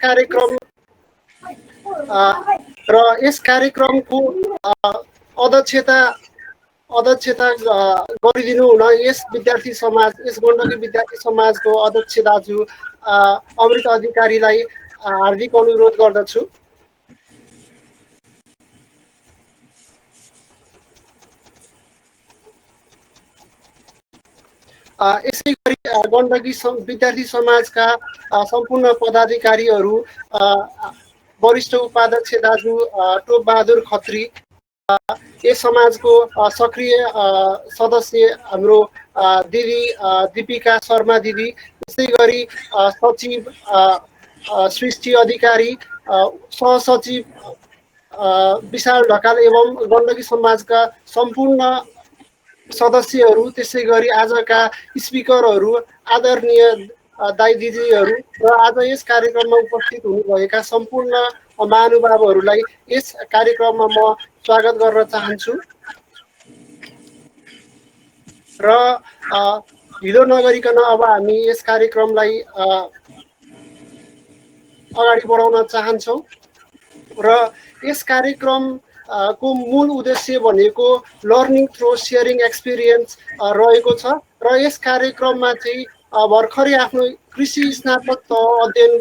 कार्यक्रम र यस कार्यक्रमको अध्यक्षता गरिदिनु हुन यस गण्डकी विद्यार्थी समाजको अध्यक्ष दाजु अमृत अधिकारीलाई हार्दिक अनुरोध गर्दछु। यसै गरी गण्डकी विद्यार्थी समाजका सम्पूर्ण पदाधिकारीहरू, वरिष्ठ उपाध्यक्ष दाजु टोप बहादुर खत्री, यस समाजको सक्रिय सदस्य हाम्रो दिदी दीपिका शर्मा दिदी, त्यसै गरी सचिव सृष्टि अधिकारी, सहसचिव विशाल ढकाल एवं गण्डकी समाजका सम्पूर्ण सदस्यहरू, त्यसै गरी आजका स्पिकरहरू, आदरणीय दाइ दिदीहरू र आज यस कार्यक्रममा उपस्थित हुनुभएका सम्पूर्ण महानुभावहरूलाई यस कार्यक्रममा म स्वागत गर्न चाहन्छु। र ढिलो नगरिकन अब हामी यस कार्यक्रमलाई अगाडि बढाउन चाहन्छौँ र यस कार्यक्रम को मूल उद्देश्य भनेको लर्निङ थ्रु सेयरिङ एक्सपिरियन्स रहेको छ र यस कार्यक्रममा चाहिँ भर्खरै आफ्नो कृषि स्नातक तह अध्ययन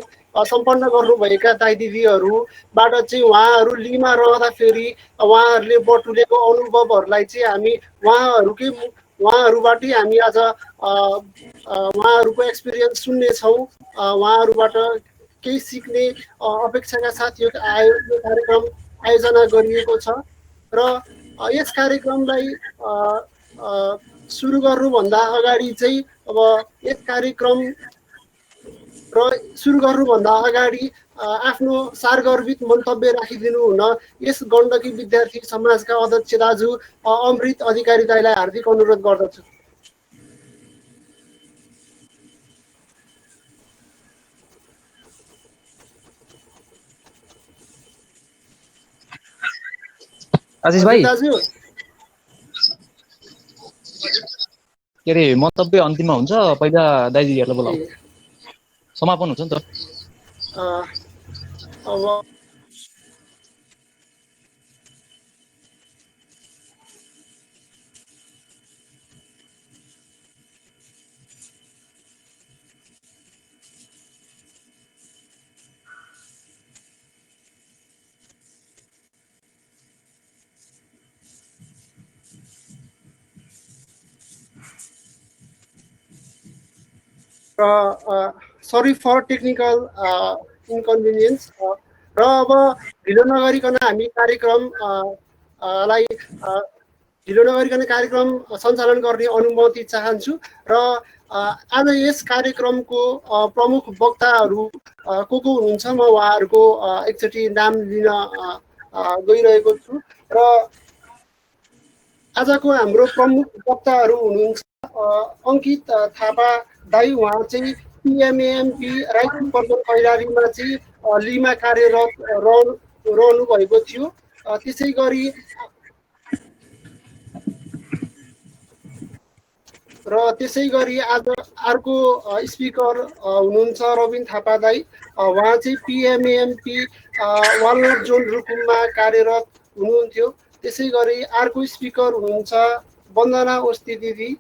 सम्पन्न गर्नुभएका दाइ दिदीहरूबाट चाहिँ उहाँहरू लिमा रहँदाखेरि उहाँहरूले बटुलेको अनुभवहरूलाई चाहिँ हामी उहाँहरूबाटै हामी आज उहाँहरूको एक्सपिरियन्स सुन्नेछौँ। उहाँहरूबाट केही सिक्ने अपेक्षाका साथ यो कार्यक्रम आयोजना गरिएको छ र यस कार्यक्रमलाई सुरु गर्नुभन्दा अगाडि चाहिँ अब यस कार्यक्रम सुरु गर्नुभन्दा अगाडि आफ्नो सारगर्भित मन्तव्य राखिदिनु हुन यस गण्डकी विद्यार्थी समाजका अध्यक्ष दाजु अमृत अधिकारी दाइलाई हार्दिक अनुरोध गर्दछु। आशिष भाइ, दाजु के अरे मन्तव्य अन्तिममा हुन्छ, पहिला दाइजीहरूलाई बोलाऊ, समापन हुन्छ नि त। अब सरी फर टेक्निकल इन्कन्भिनियन्स र अब ढिलो नगरिकन हामी कार्यक्रम सञ्चालन गर्ने अनुमति चाहन्छु र आज यस कार्यक्रमको प्रमुख वक्ताहरू को हुनुहुन्छ म उहाँहरूको एकचोटि नाम लिन गइरहेको छु र आजको हाम्रो प्रमुख वक्ताहरू हुनुहुन्छ अङ्कित थापा दाई, उहाँ चाहिँ पिएमएमपी राइट पर्वत कैलालीमा चाहिँ लिमा कार्यरत रहनु भएको थियो। त्यसै गरी आज अर्को स्पिकर हुनुहुन्छ रविन थापा दाई, उहाँ चाहिँ पिएमएमपी वालनट जोन रुकुममा कार्यरत हुनुहुन्थ्यो। त्यसै गरी अर्को स्पिकर हुनुहुन्छ वन्दना ओस्ती दिदी,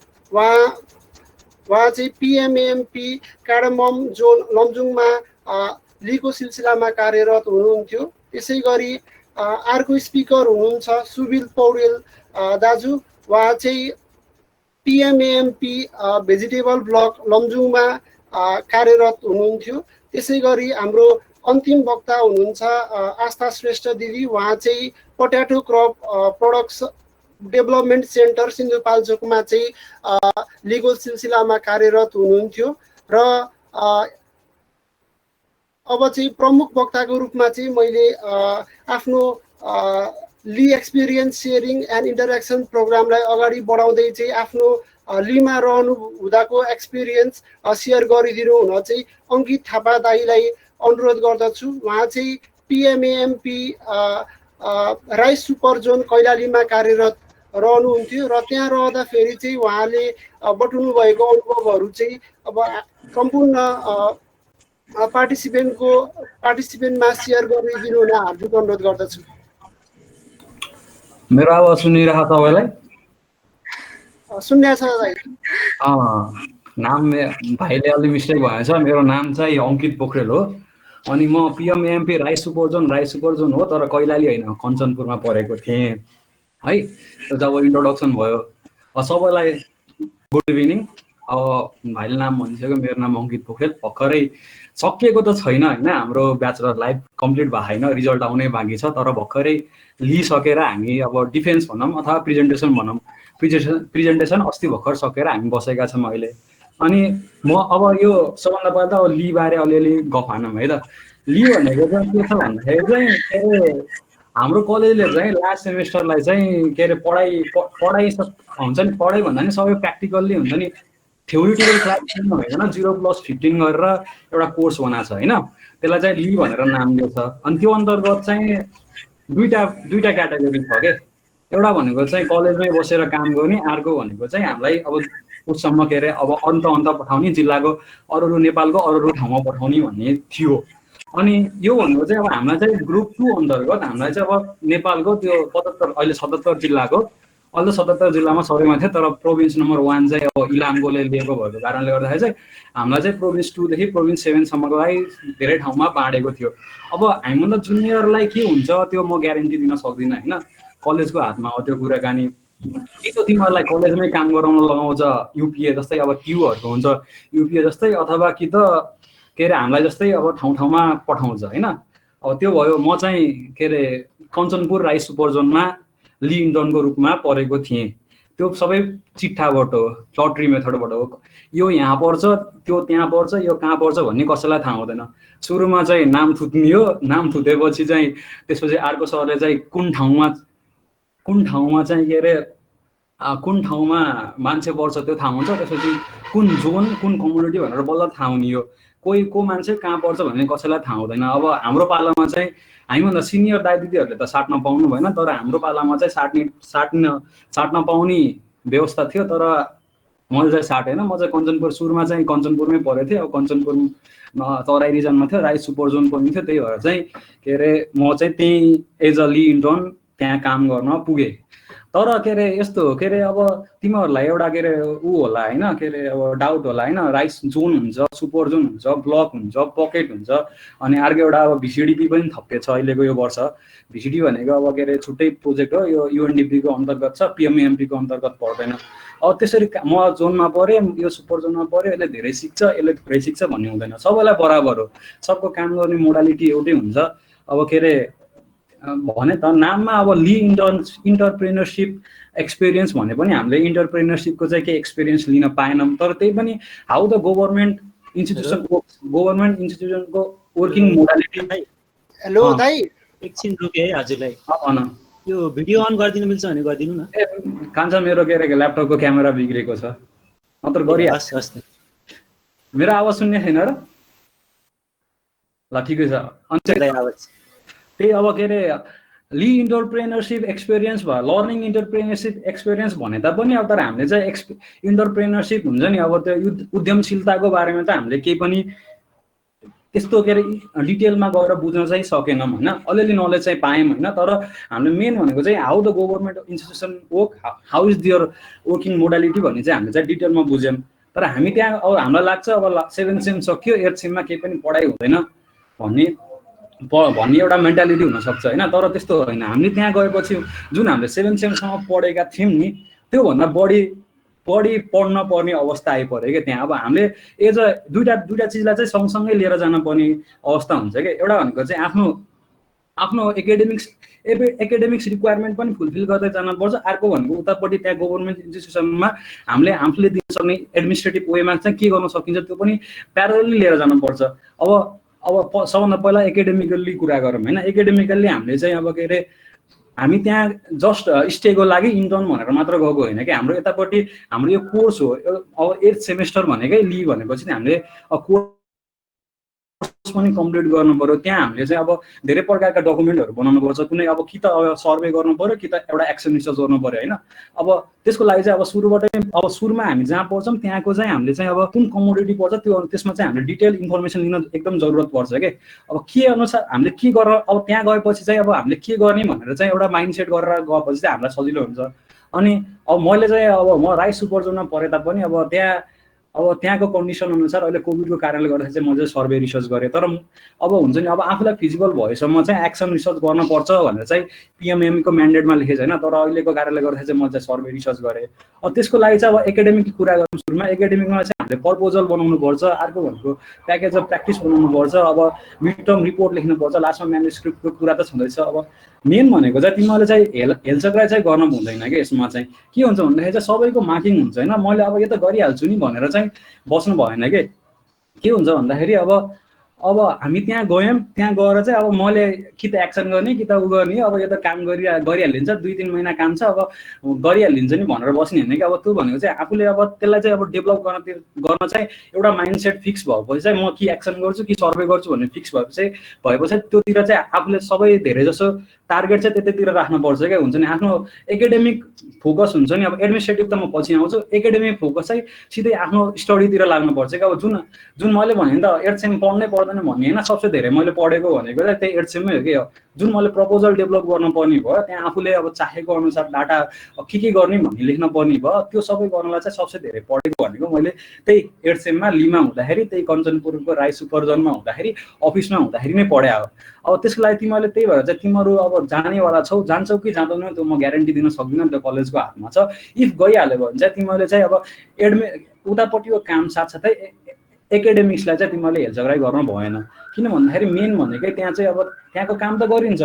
उहाँ चाहिँ पिएमएमपी काडमम जोन लमजुङमा लीको सिलसिलामा कार्यरत हुनुहुन्थ्यो। त्यसै गरी अर्को स्पिकर हुनुहुन्छ सुबिल पौडेल दाजु, उहाँ चाहिँ पिएमएमपी भेजिटेबल ब्लक लमजुङमा कार्यरत हुनुहुन्थ्यो। त्यसै गरी हाम्रो अन्तिम वक्ता हुनुहुन्छ आस्था श्रेष्ठ दिदी, उहाँ चाहिँ potato crop products development centre सिन्धुपाल्चोकमा चाहिँ लिगल सिलसिलामा कार्यरत हुनुहुन्थ्यो र अब चाहिँ प्रमुख वक्ताको रूपमा चाहिँ मैले आफ्नो ली एक्सपिरियन्स सेयरिङ एन्ड इन्टरेक्सन प्रोग्रामलाई अगाडि बढाउँदै चाहिँ आफ्नो लीमा रहनु हुँदाको एक्सपिरियन्स सेयर गरिदिनु हुन चाहिँ अङ्कित थापा दाईलाई अनुरोध गर्दछु। उहाँ चाहिँ पिएमएमपी राइस सुपर जोन कैलालीमा कार्यरत रहनुहुन्थ्यो र त्यहाँ रहँदाखेरि चाहिँ उहाँले बटुल्नु भएको अनुभवहरू चाहिँ अब सम्पूर्ण पार्टिसिपेन्टमा सेयर गरिदिनु हुन हार्दिक अनुरोध गर्दछु। मेरो आवाज सुनिरहेको तपाईँलाई? सुन्या छ दाइ। नाम भाइले अलि मिस्टेक भएछ। मेरो नाम चाहिँ अङ्कित पोखरेल हो। अनि म पिएमएमपी राइस सुपर जोन हो, तर कैलाली होइन, कञ्चनपुरमा परेको थिएँ है। जब इन्ट्रोडक्सन भयो, सबैलाई गुड इभिनिङ। अब भाइले नाम भनिसक्यो, मेरो नाम अङ्कित पोखरेल। भर्खरै सकिएको त छैन होइन, हाम्रो ब्याचलर लाइफ कम्प्लिट भएको छैन, रिजल्ट आउनै बाँकी छ। तर भर्खरै लिइसकेर हामी अब डिफेन्स भनौँ अथवा प्रेजेन्टेसन भनौँ, प्रेजेन्टेसन अस्ति भर्खर सकेर हामी बसेका छौँ अहिले। अनि म अब यो सबभन्दा पहिला त अब लीबारे अलिअलि गफ हानौँ है त। ली भनेको चाहिँ के छ भन्दाखेरि चाहिँ के अरे हाम्रो कलेजले चाहिँ लास्ट सेमेस्टरलाई चाहिँ के अरे पढाइ हुन्छ नि, पढाइ भन्दा नि सबै प्र्याक्टिकल्ली हुन्छ नि, थ्योरिटिकल क्लास होइन, 0+15 गरेर एउटा कोर्स बनाएको छ होइन। त्यसलाई चाहिँ ली भनेर नाम दिएको छ। अनि त्यो अन्तर्गत चाहिँ दुईटा क्याटेगोरी छ के। एउटा भनेको चाहिँ कलेजमै बसेर काम गर्ने, अर्को भनेको चाहिँ हामीलाई अब उससम्म के अरे अब अन्त पठाउने, जिल्लाको अरू नेपालको अरू ठाउँमा पठाउने भन्ने थियो। अनि यो भनेको चाहिँ अब हामीलाई चाहिँ ग्रुप 2 अन्तर्गत हामीलाई चाहिँ अब नेपालको त्यो 75 अहिले 77 जिल्लाको, अहिले 77 जिल्लामा सबैमा थियो, तर प्रोभिन्स नम्बर 1 चाहिँ अब इलामकोले लिएको भएको कारणले गर्दाखेरि चाहिँ हामीलाई चाहिँ प्रोभिन्स 2 देखि प्रोभिन्स 7 सम्मकोलाई धेरै ठाउँमा बाँडेको थियो। अब हामीभन्दा जुनियरलाई के हुन्छ त्यो म ग्यारेन्टी दिन सक्दिनँ होइन, कलेजको हातमा हो त्यो कुराकानी। कि त तिमीहरूलाई कलेजमै काम गराउन लगाउँछ युपिए जस्तै, अब क्युहरूको हुन्छ युपिए जस्तै, अथवा कि त के अरे हामीलाई जस्तै अब ठाउँमा पठाउँछ होइन। अब त्यो भयो। म चाहिँ के अरे कञ्चनपुर राइस सुपर जोनमा ली इन्टर्नको रूपमा परेको थिएँ। त्यो सबै चिट्ठाबाट हो, लटरी मेथडबाट हो। यो यहाँ पर्छ, त्यो त्यहाँ पर्छ, यो कहाँ पर्छ भन्ने कसैलाई थाहा हुँदैन। सुरुमा चाहिँ नाम थुत्नियो, नाम थुतेपछि चाहिँ त्यसपछि अर्को सरले चाहिँ कुन ठाउँमा चाहिँ के अरे कुन ठाउँमा मान्छे पर्छ त्यो थाहा हुन्छ। त्यसपछि कुन जोन कुन कम्युनिटी भनेर बल्ल थाहा हुने हो। को मान्छे कहाँ पर्छ भन्ने कसैलाई थाहा हुँदैन। अब हाम्रो पालामा चाहिँ हामीभन्दा सिनियर दाइ दिदीहरूले त साट्न पाउनु भएन, तर हाम्रो पालामा चाहिँ साट्न पाउने व्यवस्था थियो। तर मैले चाहिँ साटेन। म चाहिँ कञ्चनपुर, सुरुमा चाहिँ कञ्चनपुरमै परेको थिएँ। अब कञ्चनपुर तराई रिजनमा थियो, राइस सुपर जोन पनि थियो। त्यही भएर चाहिँ के अरे म चाहिँ त्यहीँ एज अ ली इन्टर्न त्यहाँ काम गर्न पुगेँ। तर के अरे यस्तो हो के अरे अब तिमीहरूलाई एउटा के अरे ऊ होला होइन, के अरे अब डाउट होला होइन। राइस जोन हुन्छ, सुपर जोन हुन्छ, ब्लक हुन्छ, पकेट हुन्छ, अनि अर्को एउटा अब भिसिडिपी पनि थपिएको छ अहिलेको यो वर्ष। भिसिडी भनेको अब के अरे छुट्टै प्रोजेक्ट हो, यो युएनडिपीको अन्तर्गत छ, पिएमएमपीको अन्तर्गत पर्दैन। अब त्यसरी म जोनमा परेँ, यो सुपर जोनमा पऱ्यो, यसले धेरै सिक्छ, यसले थोरै सिक्छ भन्ने हुँदैन, सबैलाई बराबर हो। सबको काम गर्ने मोडालिटी एउटै हुन्छ। अब के अरे भने त नाममा अब ली इन्टरप्रेनरसिप एक्सपिरियन्स भने पनि हामीले इन्टरप्रेनरसिपको चाहिँ केही एक्सपिरियन्स लिन पाएनौँ। तर त्यही पनि हाउ द गभर्मेन्ट इन्स्टिट्युसनको वर्किङ मोडालिटी। हेलो दाइ, एकछिन रुके है हजुरलाई। भन। यो भिडियो अन गरिदिनु मिल्छ भने गरिदिनु न। कान्छ मेरो के अरे ल्यापटपको क्यामेरा बिग्रेको छ, नत्र गरिहाल्छ। मेरो आवाज सुन्ने छैन र? ल ठिकै छ। त्यही अब के अरे ली इन्टरप्रेनरसिप एक्सपिरियन्स भयो, लर्निङ इन्टरप्रेनरसिप एक्सपिरियन्स भने तापनि अब तर हामीले चाहिँ इन्टरप्रेनरसिप हुन्छ नि, अब त्यो उद्यमशीलताको बारेमा चाहिँ हामीले केही पनि त्यस्तो के अरे डिटेलमा गएर बुझ्न चाहिँ सकेनौँ होइन। अलिअलि नलेज चाहिँ पायौँ होइन। तर हामीले मेन भनेको चाहिँ how the government institution work, how is their working modality भन्ने चाहिँ हामीले चाहिँ डिटेलमा बुझ्यौँ। तर हामी त्यहाँ अब हामीलाई लाग्छ अब 7 सेम सक्यो, 8 सेममा केही पनि पढाइ हुँदैन भन्ने एउटा मेन्टालिटी हुनसक्छ होइन। तर त्यस्तो होइन। हामीले त्यहाँ गएपछि जुन हामीले 7 सेमसम्म पढेका थियौँ नि, त्योभन्दा बढी पढ्न पर्ने अवस्था आइपऱ्यो क्या त्यहाँ। अब हामीले एज अ दुईवटा चिजलाई चाहिँ सँगसँगै लिएर जान पर्ने अवस्था हुन्छ क्या। एउटा भनेको चाहिँ आफ्नो एकाडेमिक्स रिक्वायरमेन्ट पनि फुलफिल गर्दै जानुपर्छ। अर्को भनेको उतापट्टि त्यहाँ गभर्मेन्ट इन्स्टिट्युसनमा आफूले दिन सक्ने एडमिनिस्ट्रेटिभ वेमा चाहिँ के गर्न सकिन्छ त्यो पनि प्यारलली लिएर जानुपर्छ। अब सबभन्दा पहिला एकाडेमिकल्ली कुरा गरौँ होइन। एकाडेमिकल्ली हामीले चाहिँ अब के अरे हामी त्यहाँ जस्ट स्टेको लागि इन्टर्न भनेर मात्र गएको होइन कि। हाम्रो यतापट्टि हाम्रो यो कोर्स हो। अब 8th सेमेस्टर भनेकै ली भनेपछि हामीले कोर्स पनि कम्प्लिट गर्नु पर्यो। त्यहाँ हामीले चाहिँ अब धेरै प्रकारका डकुमेन्टहरू बनाउनु पर्छ। कुनै अब कि त सर्वे गर्नु पर्यो कि त एउटा एक्सन रिसर्च गर्नु पर्यो होइन। अब त्यसको लागि चाहिँ अब सुरुमा हामी जहाँ पढ्छौँ त्यहाँको चाहिँ हामीले चाहिँ अब कुन कमोडिटी पर्छ त्यसमा चाहिँ हामीले डिटेल इन्फर्मेसन लिन एकदम जरुरत पर्छ कि अब के अनुसार हामीले के गरेर अब त्यहाँ गएपछि चाहिँ अब हामीले के गर्ने भनेर चाहिँ एउटा माइन्डसेट गरेर गएपछि चाहिँ हामीलाई सजिलो हुन्छ। अनि अब मैले चाहिँ अब म राइस सुपर जोनमा पढे तापनि अब त्यहाँको कन्डिसन अनुसार अहिले कोभिडको कारणले गर्दाखेरि चाहिँ म चाहिँ सर्वे रिसर्च गरेँ। तर अब हुन्छ नि अब आफूलाई फिजिबल भएसम्म चाहिँ एक्सन रिसर्च गर्नुपर्छ भनेर चाहिँ पिएमएमईको म्यान्डेटमा लेखेको छैन। तर अहिलेको कारणले गर्दाखेरि चाहिँ म चाहिँ सर्वे रिसर्च गरेँ। अब त्यसको लागि चाहिँ अब एकाडेमिक कुरा गर्नु सुरुमा एकाडेमिकमा चाहिँ हामीले प्रपोजल बनाउनु पर्छ। अर्को भनेको प्याकेज अफ प्र्याक्टिस बनाउनु पर्छ। अब मिड टर्म रिपोर्ट लेख्नुपर्छ। लास्टमा म्यानुस्क्रिप्टको कुरा त छँदैछ। अब मेन भनेको चाहिँ तिमीहरूले चाहिँ हेलचक्राइ चाहिँ गर्न हुँदैन कि यसमा चाहिँ के हुन्छ भन्दाखेरि चाहिँ सबैको मार्किङ हुन्छ होइन। मैले अब यो त गरिहाल्छु नि भनेर चाहिँ बस्नु भएन के हुन्छ भन्दाखेरि अब हामी त्यहाँ गयौँ। त्यहाँ गएर चाहिँ अब मैले कि त एक्सन गर्ने कि त उ गर्ने अब यो त काम गरिहालिन्छ 2-3 महिना काम छ अब गरिहालिन्छ नि भनेर बस्ने होइन कि। अब त्यो भनेको चाहिँ आफूले अब त्यसलाई चाहिँ अब डेभलप गर्न चाहिँ एउटा माइन्डसेट फिक्स भएपछि चाहिँ म कि एक्सन गर्छु कि सर्वे गर्छु भन्ने फिक्स भएपछि त्योतिर चाहिँ आफूले सबै धेरै जसो टार्गेट चाहिँ त्यतैतिर राख्नुपर्छ क्या। हुन्छ नि आफ्नो एकाडेमिक फोकस हुन्छ नि। अब एडमिनिस्ट्रेटिभ त म पछि आउँछु। एकाडेमिक फोकस चाहिँ सिधै आफ्नो स्टडीतिर लाग्नुपर्छ क्या। अब जुन मैले भने नि त 8 सेम पढ्नै पर्दैन भन्ने होइन। सबसे धेरै मैले पढेको भनेको चाहिँ त्यही 8 सेममै हो कि। जुन मैले प्रपोजल डेभलप गर्न पर्ने भयो त्यहाँ आफूले अब चाहेको अनुसार डाटा के गर्ने भन्ने लेख्न पर्ने भयो त्यो सबै गर्नलाई चाहिँ सबसे धेरै पढेको भनेको मैले त्यही 8 सेममा लिमा हुँदाखेरि त्यही कञ्चनपुरको राई सुपरजनमा हुँदाखेरि अफिसमा हुँदाखेरि नै पढे हो। अब त्यसको लागि तिमीहरूले त्यही भएर चाहिँ तिमीहरू अब जानेवाला जान्छौ कि जाँदैनौ त्यो म ग्यारेन्टी दिन सक्दिनँ। त्यो कलेजको हातमा छ। इफ गइहाल्यो भने चाहिँ तिमीहरूले चाहिँ अब उतापट्टिको काम साथसाथै एकाडेमिक्सलाई चाहिँ तिमीहरूले हेलचक्राइ गर्नु भएन। किन भन्दाखेरि मेन भनेकै त्यहाँ चाहिँ अब त्यहाँको काम त गरिन्छ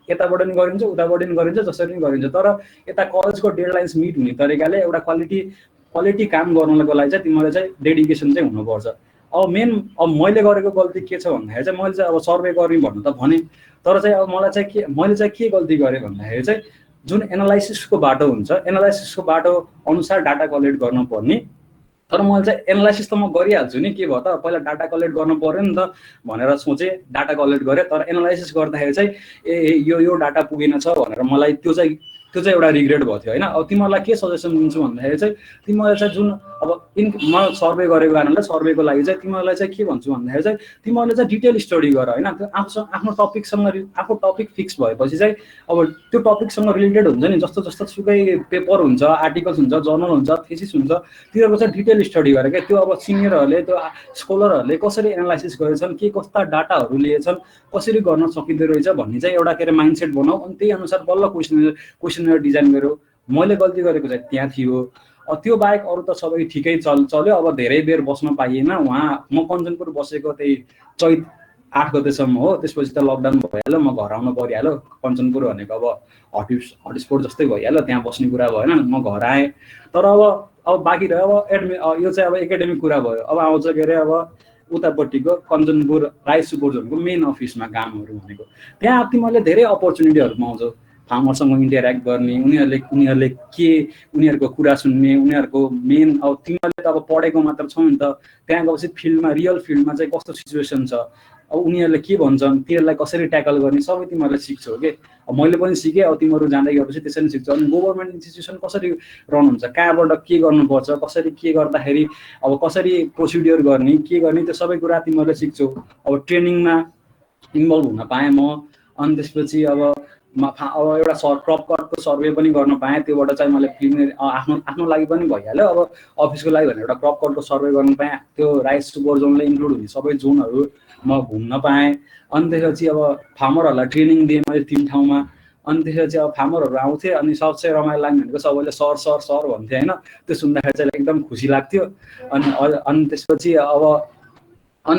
यताबाट नि गरिन्छ उताबाट नि गरिन्छ जसरी नि गरिन्छ। तर यता कलेजको डेडलाइन्स मिट हुने तरिकाले एउटा क्वालिटी काम गर्नको लागि चाहिँ तिमीहरूले चाहिँ डेडिकेसन चाहिँ हुनुपर्छ। अब मैले गरेको गल्ती के छ भन्दाखेरि चाहिँ मैले चाहिँ अब सर्वे गर्ने भन्नु त भने तर चाहिँ अब मैले चाहिँ के गल्ती गरेँ भन्दाखेरि चाहिँ जुन एनालाइसिसको बाटो हुन्छ एनालाइसिसको बाटो अनुसार डाटा कलेक्ट गर्नुपर्ने। तर मैले चाहिँ एनालाइसिस त म गरिहाल्छु नि के भयो त पहिला डाटा कलेक्ट गर्नु पर्यो नि त भनेर सोचेँ। डाटा कलेक्ट गरेँ तर एनालाइसिस गर्दाखेरि चाहिँ यो डाटा पुगेन छ भनेर मलाई त्यो चाहिँ एउटा रिग्रेट भयो थियो होइन। अब तिमीहरूलाई के सजेसन दिन्छु भन्दाखेरि चाहिँ तिमीहरूले चाहिँ जुन अब म सर्वे गरेको कारणले सर्वेको लागि चाहिँ तिमीहरूलाई चाहिँ के भन्छु भन्दाखेरि चाहिँ तिमीहरूले चाहिँ डिटेल स्टडी गर होइन। त्यो आफ्नो टपिक फिक्स भएपछि चाहिँ अब त्यो टपिकसँग रिलेटेड हुन्छ नि जस्तो सुकै पेपर हुन्छ आर्टिकल्स हुन्छ जर्नल हुन्छ थेसिस हुन्छ तिनीहरूको चाहिँ डिटेल स्टडी गरेर क्या। त्यो अब सिनियरहरूले त्यो स्कलरहरूले कसरी एनालाइसिस गरेछन् के कस्ता डाटाहरू लिएछन् कसरी गर्न सकिँदो रहेछ भन्ने चाहिँ एउटा के अरे माइन्डसेट बनाऊ। अनि त्यही अनुसार बल्ल क्वेसनर डिजाइन गर्यो। मैले गल्ती गरेको चाहिँ त्यहाँ थियो। त्यो बाहेक अरू त सबै ठिकै चल्यो। अब धेरै बेर बस्न पाइएन। म कञ्चनपुर बसेको त्यही चैत 8 गतेसम्म हो। त्यसपछि त लकडाउन भइहाल्यो म घर आउनु परिहाल्यो। कञ्चनपुर भनेको अब हटस्पोट जस्तै भइहाल्यो त्यहाँ बस्ने कुरा भएन म घर आएँ। तर अब बाँकी रह्यो अब यो चाहिँ अब एकाडेमिक कुरा भयो। अब आउँछ के अरे अब उतापट्टिको कञ्चनपुर राई सुपर जोनको मेन अफिसमा कामहरू भनेको त्यहाँ तिमीहरूले धेरै अपर्च्युनिटीहरू पाउँछौ। फार्मरसँग इन्टरेक्ट गर्ने उनीहरूको कुरा सुन्ने उनीहरूको मेन अब तिमीहरूले त अब पढेको मात्र छौ नि त। त्यहाँ गएपछि फिल्डमा रियल फिल्डमा चाहिँ कस्तो सिचुएसन छ अब उनीहरूले के भन्छन् तिनीहरूलाई कसरी ट्याकल गर्ने सबै तिमीहरूले सिक्छौ के। अब मैले पनि सिकेँ। अब तिमीहरू जाँदै गएपछि त्यसरी सिक्छौ। अनि गभर्मेन्ट इन्स्टिट्युसन कसरी रन हुन्छ कहाँबाट के गर्नुपर्छ कसरी के गर्दाखेरि अब कसरी प्रोसिड्योर गर्ने के गर्ने त्यो सबै कुरा तिमीहरूले सिक्छौ। अब ट्रेनिङमा इन्भल्भ हुन पाएँ म। अनि त्यसपछि अब एउटा क्रप कटको सर्वे पनि गर्न पाएँ। त्योबाट चाहिँ मैले प्रिलिमिनरी आफ्नो लागि पनि भइहाल्यो। अब अफिसको लागि भनेर एउटा क्रप कटको सर्वे गर्न पाएँ। त्यो राइस सुपर जोनले इन्क्लुड हुने सबै जोनहरू म घुम्न पाएँ। अनि त्यसपछि अब फार्मरहरूलाई ट्रेनिङ दिएँ मैले 3 ठाउँमा। अनि त्यसपछि अब फार्मरहरू आउँथे अनि सबसे रमाइलो लाग्ने भनेको सबैले सर भन्थे होइन। त्यो सुन्दाखेरि चाहिँ एकदम खुसी लाग्थ्यो। अनि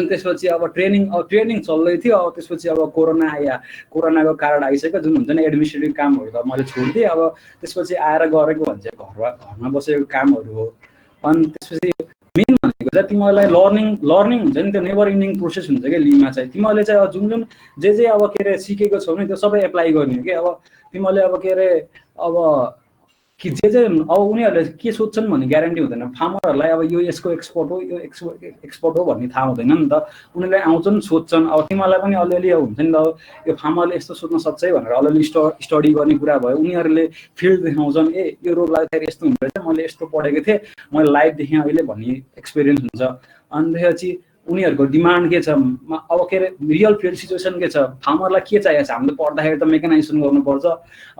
त्यसपछि अब ट्रेनिङ चल्दै थियो। अब त्यसपछि अब कोरोनाको कारण आइसक्यो। जुन हुन्छ नि एडमिनिस्ट्रेटिभ कामहरू त मैले छोडिदिएँ। अब त्यसपछि आएर गरेको भन्छ घरमा बसेको कामहरू हो। अनि त्यसपछि मेन भनेको चाहिँ तिमीहरूलाई लर्निङ हुन्छ नि त्यो नेभर इन्डिङ प्रोसेस हुन्छ क्या लिमा चाहिँ। तिमीहरूले चाहिँ अब जुन जे अब के अरे सिकेको छौ नि त्यो सबै एप्लाई गर्ने हो कि। अब तिमीहरूले अब के अरे अब कि जे अब उनीहरूले के सोध्छन् भन्ने ग्यारेन्टी हुँदैन। फार्मरहरूलाई अब यो यसको एक्सपोर्ट हो, यो एक्सपोर्ट हो भन्ने थाहा हुँदैन नि त। उनीहरूले आउँछन् सोध्छन्, अब तिमीहरूलाई पनि अलिअलि हुन्छ नि त, यो फार्मरले यस्तो सोध्न सक्छ है भनेर अलिअलि स्टडी गर्ने कुरा भयो। उनीहरूले फिल्ड देखाउँछन्, ए यो रोग लाग्दाखेरि यस्तो हुँदो रहेछ, मैले यस्तो पढेको थिएँ, मैले लाइभ देखेँ अहिले भन्ने एक्सपिरियन्स हुन्छ। अनि त्यसपछि उनीहरूको डिमान्ड के छ, अब के अरे रियल फिल्ड सिचुएसन के छ, फार्मरलाई के चाहिएको छ। हामीले पढ्दाखेरि त मेकानाइजेसन गर्नुपर्छ,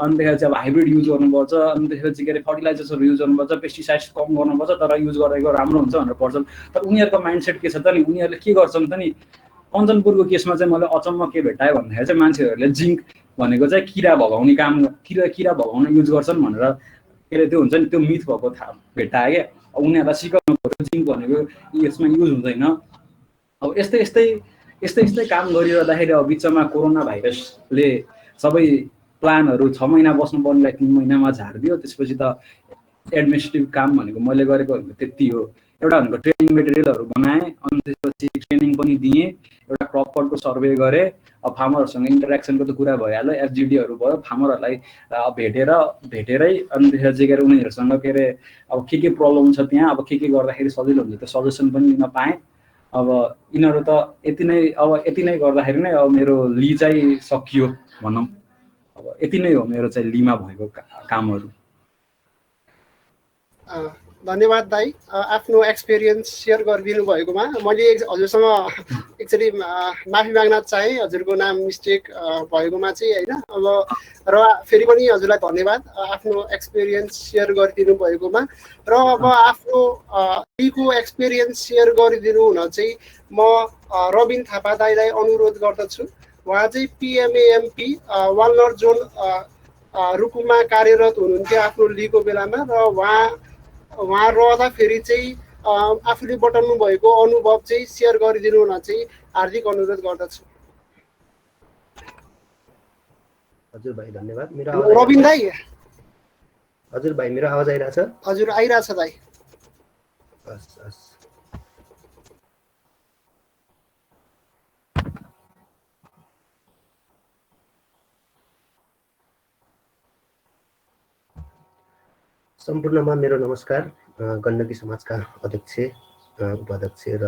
अनि त्यसपछि अब हाइब्रिड युज गर्नुपर्छ, अनि त्यसपछि के अरे फर्टिलाइजर्सहरू युज गर्नुपर्छ, पेस्टिसाइड्स कम गर्नुपर्छ, तर युज गरेको राम्रो हुन्छ भनेर पढ्छन्। तर उनीहरूको माइन्डसेट के छ त नि, उनीहरूले के गर्छन् त नि, कञ्चनपुरको केसमा चाहिँ मैले अचम्म के भेटाएँ भन्दाखेरि चाहिँ मान्छेहरूले जिङ्क भनेको चाहिँ किरा भगाउने काम, किरा भगाउन युज गर्छन् भनेर के अरे त्यो हुन्छ नि, त्यो मिथ भएको थाहा भेटाएँ क्या। अब उनीहरूलाई सिकाउनु पऱ्यो जिङ्क भनेको यसमा युज हुँदैन। अब यस्तै काम गरिरहँदाखेरि अब बिचमा कोरोना भाइरसले सबै प्लानहरू 6 महिना बस्नुपर्नेलाई 3 महिनामा झारिदियो। त्यसपछि त एडमिनिस्ट्रेटिभ काम भनेको मैले गरेको त्यति हो। एउटा भनेको ट्रेनिङ मेटेरियलहरू बनाएँ, अनि त्यसपछि ट्रेनिङ पनि दिएँ, एउटा क्रप कटको सर्वे गरेँ। अब फार्मरहरूसँग इन्टरेक्सनको त कुरा भइहाल्यो, एफजिडीहरू भयो, फार्मरहरूलाई भेटेरै अनि त्यसपछि के अरे उनीहरूसँग के अरे अब के प्रब्लम छ त्यहाँ, अब के गर्दाखेरि सजिलो हुन्छ त्यो सजेसन पनि लिन पाएँ। अब यिनीहरू त यति नै गर्दाखेरि नै अब मेरो ली चाहिँ सकियो भनौँ। अब यति नै हो मेरो चाहिँ लिमा भएको कामहरू। धन्यवाद दाइ, आफ्नो एक्सपिरियन्स सेयर गरिदिनु भएकोमा। मैले हजुरसँग एक्चुअली माफी माग्न चाहेँ, हजुरको नाम मिस्टेक भएकोमा चाहिँ होइन। अब र फेरि पनि हजुरलाई धन्यवाद आफ्नो एक्सपिरियन्स सेयर गरिदिनु भएकोमा। र अब आफ्नो लीको एक्सपिरियन्स सेयर गरिदिनु हुन चाहिँ म रबिन थापा दाइलाई अनुरोध गर्दछु। उहाँ चाहिँ पिएमएएमपी वालनट जोन रुकुममा कार्यरत हुनुहुन्थ्यो आफ्नो लीको बेलामा। र उहाँ रहँदाखेरि चाहिँ आफूले बटाल्नु भएको अनुभव चाहिँ सेयर गरिदिनु हुन चाहिँ हार्दिक अनुरोध गर्दछु। हजुर भाइ धन्यवाद। मेरो रबिन दाइ, हजुर भाइ मेरो आवाज आइरहेछ? हजुर आइरहेछ दाइ। हस्। सम्पूर्णमा मेरो नमस्कार। गण्डकी समाजका अध्यक्ष, उपाध्यक्ष र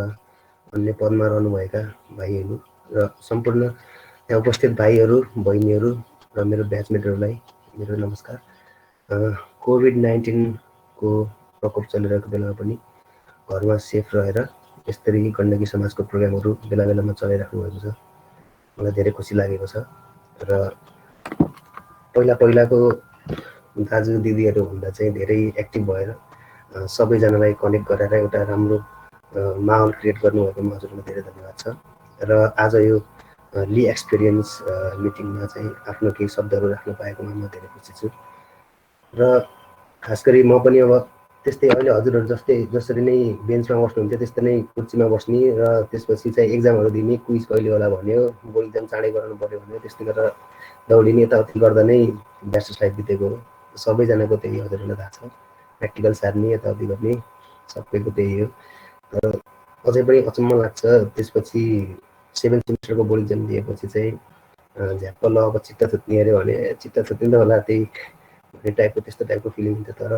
अन्य पदमा रहनुभएका भाइहरू र सम्पूर्ण यहाँ उपस्थित भाइहरू, बहिनीहरू र मेरो ब्याचमेटहरूलाई मेरो नमस्कार। कोभिड-19 को प्रकोप चलिरहेको बेलामा पनि घरमा सेफ रहेर यसरी गण्डकी समाजको प्रोग्रामहरू बेलामा चलाइराख्नु भएको छ। मलाई धेरै खुसी लागेको छ। र पहिलाको दाजु दिदीहरू भन्दा चाहिँ धेरै एक्टिभ भएर सबैजनालाई कनेक्ट गरेर एउटा राम्रो माहौल क्रिएट गर्नुभएकोमा हजुरलाई धेरै धन्यवाद छ। र आज यो ली एक्सपिरियन्स मिटिङमा चाहिँ आफ्नो केही शब्दहरू राख्न पाएकोमा म धेरै खुसी छु। र खास गरी म पनि अब त्यस्तै अहिले हजुरहरू जसरी नै बेन्चमा बस्नुहुन्थ्यो त्यस्तै नै कुर्सीमा बस्ने र त्यसपछि चाहिँ एक्जामहरू दिने, क्विज कहिले होला भन्यो, बोर्ड इक्जाम चाँडै गराउनु पर्यो भन्यो, त्यस्तै गरेर दौडिने यताउति गर्दा नै ब्याचलर्स लाइफ बितेको हो। सबैजनाको त्यही हजुरहरूलाई थाहा छ, प्र्याक्टिकल सार्ने यताउति गर्ने सबैको त्यही हो। तर अझै पनि अचम्म लाग्छ त्यसपछि 7th सेमिस्टरको बोर्ड इक्जाम दिएपछि चाहिँ झ्याप्प ल अब चित्त थुत्ने अरे भने चित्त थुत्ने होला, त्यही भन्ने टाइपको त्यस्तो टाइपको फिलिङ हुन्थ्यो। तर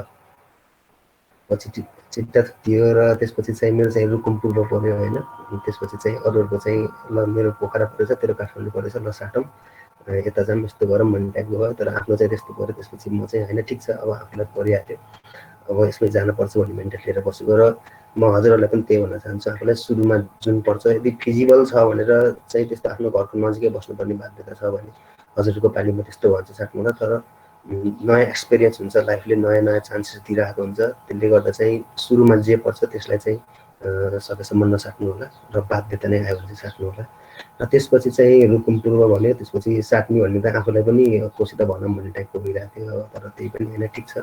पछि चित्त थुत्तियो र त्यसपछि चाहिँ मेरो चाहिँ रुकुम पूर्व पऱ्यो होइन। त्यसपछि चाहिँ अरूहरूको चाहिँ ल मेरो पोखरा परेछ, तेरो काठमाडौँ परेछ, ल साटौँ यता जाऊँ यस्तो गरौँ भन्ने टाइपको भयो। तर आफ्नो चाहिँ त्यस्तो पऱ्यो। त्यसपछि म चाहिँ होइन ठिक छ अब आफूलाई परिहाल्यो, अब यसमै जानुपर्छ भन्ने मेन्टेट लिएर बसेको। र म हजुरहरूलाई पनि त्यही भन्न चाहन्छु, आफूलाई सुरुमा जुन पर्छ यदि फिजिबल छ भनेर चाहिँ त्यस्तो आफ्नो घरको नजिकै बस्नुपर्ने बाध्यता छ भने हजुरको पालिमा त्यस्तो भन्छ साट्नुलाई। तर नयाँ एक्सपिरियन्स हुन्छ, लाइफले नयाँ चान्सेस दिइरहेको हुन्छ। त्यसले गर्दा चाहिँ सुरुमा जे पर्छ त्यसलाई चाहिँ सकेसम्म नसाट्नु होला र बाध्यता नै आयो भने चाहिँ साट्नु होला। र त्यसपछि चाहिँ रुकुम पूर्व भन्यो, त्यसपछि साट्ने भन्ने त आफूलाई पनि कोसित भनौँ भन्ने टाइपको भइरहेको थियो। तर त्यही पनि होइन ठिक छ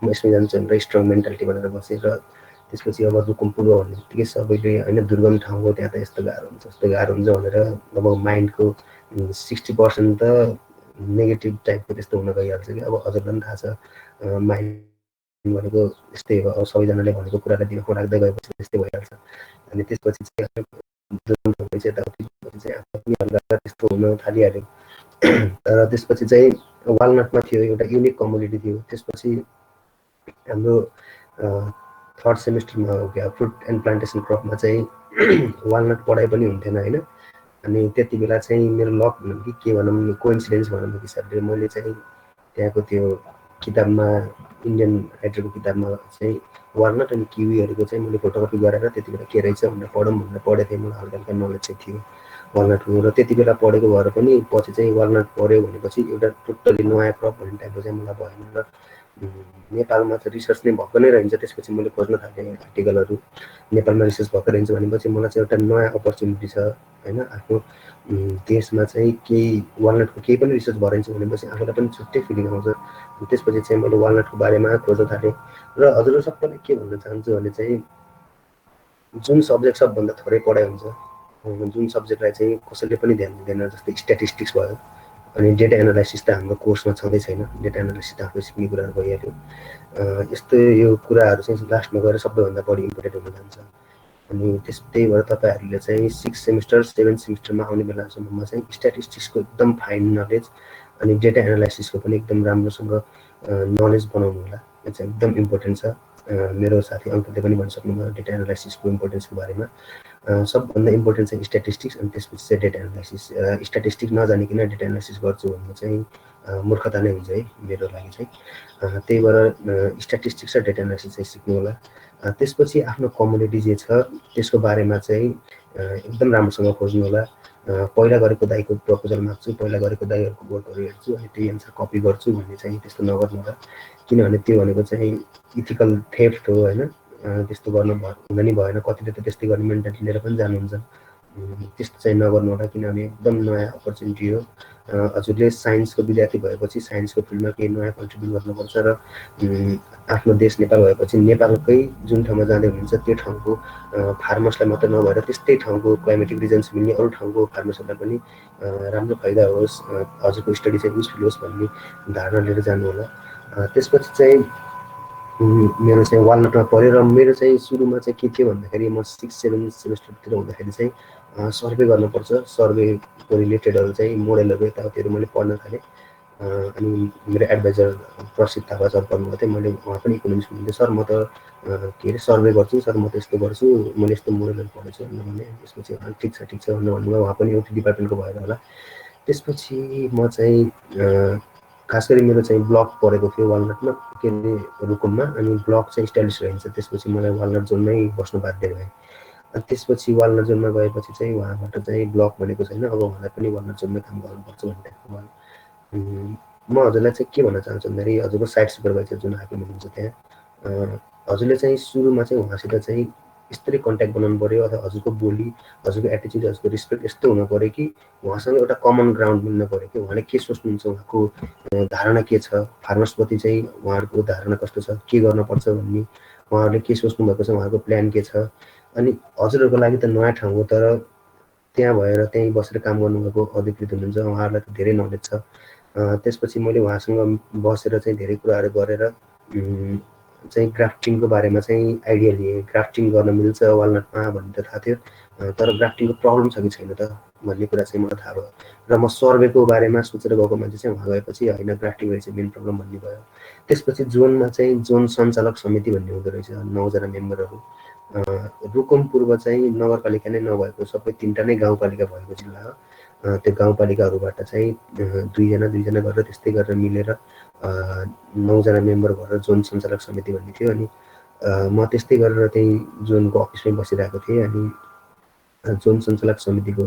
म यसमै जान्छु भनेर स्ट्रङ मेन्टालिटी भनेर बसेँ। र त्यसपछि अब रुकुम पूर्व भन्ने बित्तिकै सबैले होइन दुर्गम ठाउँ हो, त्यहाँ त यस्तो गाह्रो हुन्छ भनेर अब माइन्डको 60% त नेगेटिभ टाइपको त्यस्तो हुन गइहाल्छ कि। अब हजुरलाई पनि थाहा छ माइन्ड भनेको यस्तै हो, अब सबैजनाले भनेको कुरालाई दिमागमा राख्दै गएपछि त्यस्तै भइहाल्छ। अनि त्यसपछि चाहिँ त्यस्तो हुन थालिहाल्यो। तर त्यसपछि चाहिँ वालनटमा थियो एउटा युनिक कम्युनिटी थियो। त्यसपछि हाम्रो थर्ड सेमिस्टरमा हो क्या फ्रुट एन्ड प्लान्टेसन क्रपमा चाहिँ वालनट पढाइ पनि हुन्थेन होइन। अनि त्यति बेला चाहिँ मेरो लक भनौँ कि के भनौँ कोइन्सिडेन्स भनौँ न हिसाबले मैले चाहिँ त्यहाँको त्यो किताबमा इन्डियन राइटरको किताबमा चाहिँ वालनट अनि किवीहरूको चाहिँ मैले फोटोकपी गरेर त्यति बेला के रहेछ भनेर पढौँ भनेर पढेको थिएँ। मलाई हल्का हल्का नलेज चाहिँ थियो वालनटको र त्यति बेला पढेको भएर पनि पछि चाहिँ वालनट पढ्यो भनेपछि एउटा टोटल्ली नयाँ क्रप भन्ने टाइपको चाहिँ मलाई भएन र नेपालमा त रिसर्च नै भएको नै रहन्छ। त्यसपछि मैले खोज्न थालेँ आर्टिकलहरू नेपालमा रिसर्च भएको रहन्छ भनेपछि मलाई चाहिँ एउटा नयाँ अपर्च्युनिटी छ होइन। आफ्नो देशमा चाहिँ केही वालनटको केही पनि रिसर्च भइरहन्छ भनेपछि आफूलाई पनि छुट्टै फिलिङ आउँछ। त्यसपछि चाहिँ मैले वालनटको बारेमा खोज्न थालेँ र हजुरहरू सबैलाई के भन्न चाहन्छु भने चाहिँ जुन सब्जेक्ट सबभन्दा थोरै पढाइ हुन्छ जुन सब्जेक्टलाई चाहिँ कसैले पनि ध्यान दिँदैन जस्तै स्ट्याटिस्टिक्स भयो अनि डेटा एनालाइसिस त हाम्रो कोर्समा छँदै छैन। डेटा एनालाइसिस त आफूले सिक्ने कुराहरू भइहाल्यो। यस्तो यो कुराहरू चाहिँ लास्टमा गएर सबैभन्दा बढी इम्पोर्टेन्ट हुन जान्छ। अनि त्यही भएर तपाईँहरूले चाहिँ 6 सेमिस्टर 7 सेमिस्टरमा आउने बेलासम्ममा चाहिँ स्ट्याटिस्टिक्सको एकदम फाइन नलेज अनि डेटा एनालाइसिसको पनि एकदम राम्रोसँग नलेज बनाउनु होला। यो चाहिँ एकदम इम्पोर्टेन्ट छ। मेरो साथी अङ्कितले पनि भनिसक्नुभयो डेटा एनालाइसिसको इम्पोर्टेन्सको बारेमा। सबभन्दा इम्पोर्टेन्ट चाहिँ स्ट्याटिस्टिक्स अनि त्यसपछि चाहिँ डेटा एनालाइसिस। स्ट्याटिस्टिक्स नजानिकन डेटा एनालाइसिस गर्छु भन्नु चाहिँ मूर्खता नै हुन्छ है मेरो लागि चाहिँ। त्यही भएर स्ट्याटिस्टिक्स र डेटा एनालाइसिस चाहिँ सिक्नु होला। त्यसपछि आफ्नो कम्युनिटी जे छ त्यसको बारेमा चाहिँ एकदम राम्रोसँग खोज्नु होला। पहिला गरेको दाइको प्रपोजल माग्छु, पहिला गरेको दाइहरूको वर्कहरू हेर्छु अनि त्यही अनुसार कपी गर्छु भन्ने चाहिँ त्यस्तो नगर्नु होला। किनभने त्यो भनेको चाहिँ इथिकल थेफ्ट हो होइन। त्यस्तो गर्नु हुँदा नि भएन। कतिले त त्यस्तै गर्ने मेन्टालिटी लिएर पनि जानुहुन्छ। त्यस्तो चाहिँ नगर्नु होला किनभने एकदम नयाँ अपर्च्युनिटी हो। हजुरले साइन्सको विद्यार्थी भएपछि साइन्सको फिल्डमा केही नयाँ कन्ट्रिब्युट गर्नुपर्छ र आफ्नो देश नेपाल भएपछि नेपालकै जुन ठाउँमा जाँदै हुनुहुन्छ त्यो ठाउँको फार्मर्सलाई मात्र नभएर त्यस्तै ठाउँको क्लाइमेटिक रिजन्स मिल्ने अरू ठाउँको फार्मर्सहरूलाई पनि राम्रो फाइदा होस्, हजुरको स्टडी चाहिँ युजफुल होस् भन्ने धारणा लिएर जानु होला। त्यसपछि चाहिँ मेरो चाहिँ वालनटमा पढ्यो र मेरो चाहिँ सुरुमा चाहिँ के थियो भन्दाखेरि म 6-7 सेमिस्टरतिर हुँदाखेरि चाहिँ सर्वे गर्नुपर्छ। सर्वेको रिलेटेडहरू चाहिँ मोडलहरू यताउतिहरू मैले पढ्न थालेँ। अनि मेरो एडभाइजर प्रसिद्ध थापा सर पढ्नुभएको थियो। मैले उहाँ पनि इकोनोमिक्स हुनुहुन्थ्यो। सर म त के अरे सर्वे गर्छु सर, म त यस्तो गर्छु, मैले यस्तो मोडलहरू पढेछु भने त्यसपछि ठिक छ भन्नुभयो। उहाँ पनि एउटा डिपार्टमेन्टको भएर होला। त्यसपछि म चाहिँ खास गरी मेरो चाहिँ ब्लक पढेको थियो वालनटमा के अरे रुकुममा अनि ब्लक चाहिँ स्टाइलिस रहन्छ। त्यसपछि मलाई वालनट जोनमै बस्नु बाध्य भएँ। अनि त्यसपछि वालनट जोनमा गएपछि चाहिँ उहाँबाट चाहिँ ब्लक भनेको छैन, अब उहाँलाई पनि वालनट जोनमै काम गर्नुपर्छ भन्ने टाइपको भयो। म हजुरलाई चाहिँ के भन्न चाहन्छु भन्दाखेरि हजुरको साइट सुपरभाइजर जुन आएको हुनुहुन्छ त्यहाँ हजुरले चाहिँ सुरुमा चाहिँ उहाँसित चाहिँ यस्तरी कन्ट्याक्ट बनाउनु पऱ्यो अथवा हजुरको बोली, हजुरको एटिच्युड, हजुरको रिस्पेक्ट यस्तो हुनु पऱ्यो कि उहाँसँग एउटा कमन ग्राउन्ड मिल्न पऱ्यो कि उहाँले के सोच्नुहुन्छ, उहाँको धारणा के छ, फार्मर्सप्रति चाहिँ उहाँहरूको धारणा कस्तो छ, के गर्नुपर्छ भन्ने उहाँहरूले के सोच्नु भएको छ, उहाँको प्लान के छ। अनि हजुरहरूको लागि त नयाँ ठाउँ हो तर त्यहाँ भएर त्यहीँ बसेर काम गर्नुभएको अधिकृत हुनुहुन्छ, उहाँहरूलाई त धेरै नलेज छ। त्यसपछि मैले उहाँसँग बसेर चाहिँ धेरै कुराहरू गरेर चाहिँ ग्राफ्टिङको बारेमा चाहिँ आइडिया लिएँ। ग्राफ्टिङ गर्न मिल्छ वालनटमा भन्ने त थाहा थियो तर ग्राफ्टिङको प्रब्लम छ कि छैन त भन्ने कुरा चाहिँ मलाई थाहा भयो र म सर्वेको बारेमा सोचेर गएको मान्छे चाहिँ उहाँ गएपछि होइन ग्राफ्टिङ रहेछ मेन प्रब्लम भन्ने भयो। त्यसपछि जोनमा चाहिँ जोन सञ्चालक समिति भन्ने हुँदो रहेछ, 9 जना मेम्बरहरू। रुकुम पूर्व चाहिँ नगरपालिका नै नभएको सबै 3टा नै गाउँपालिका भएको जिल्ला हो। त्यो गाउँपालिकाहरूबाट चाहिँ 2जना गरेर त्यस्तै गरेर मिलेर 9 जना मेम्बर भएर जोन सञ्चालक समिति भन्ने थियो। अनि म त्यस्तै गरेर त्यही जोनको अफिसमै बसिरहेको थिएँ। अनि जोन सञ्चालक समितिको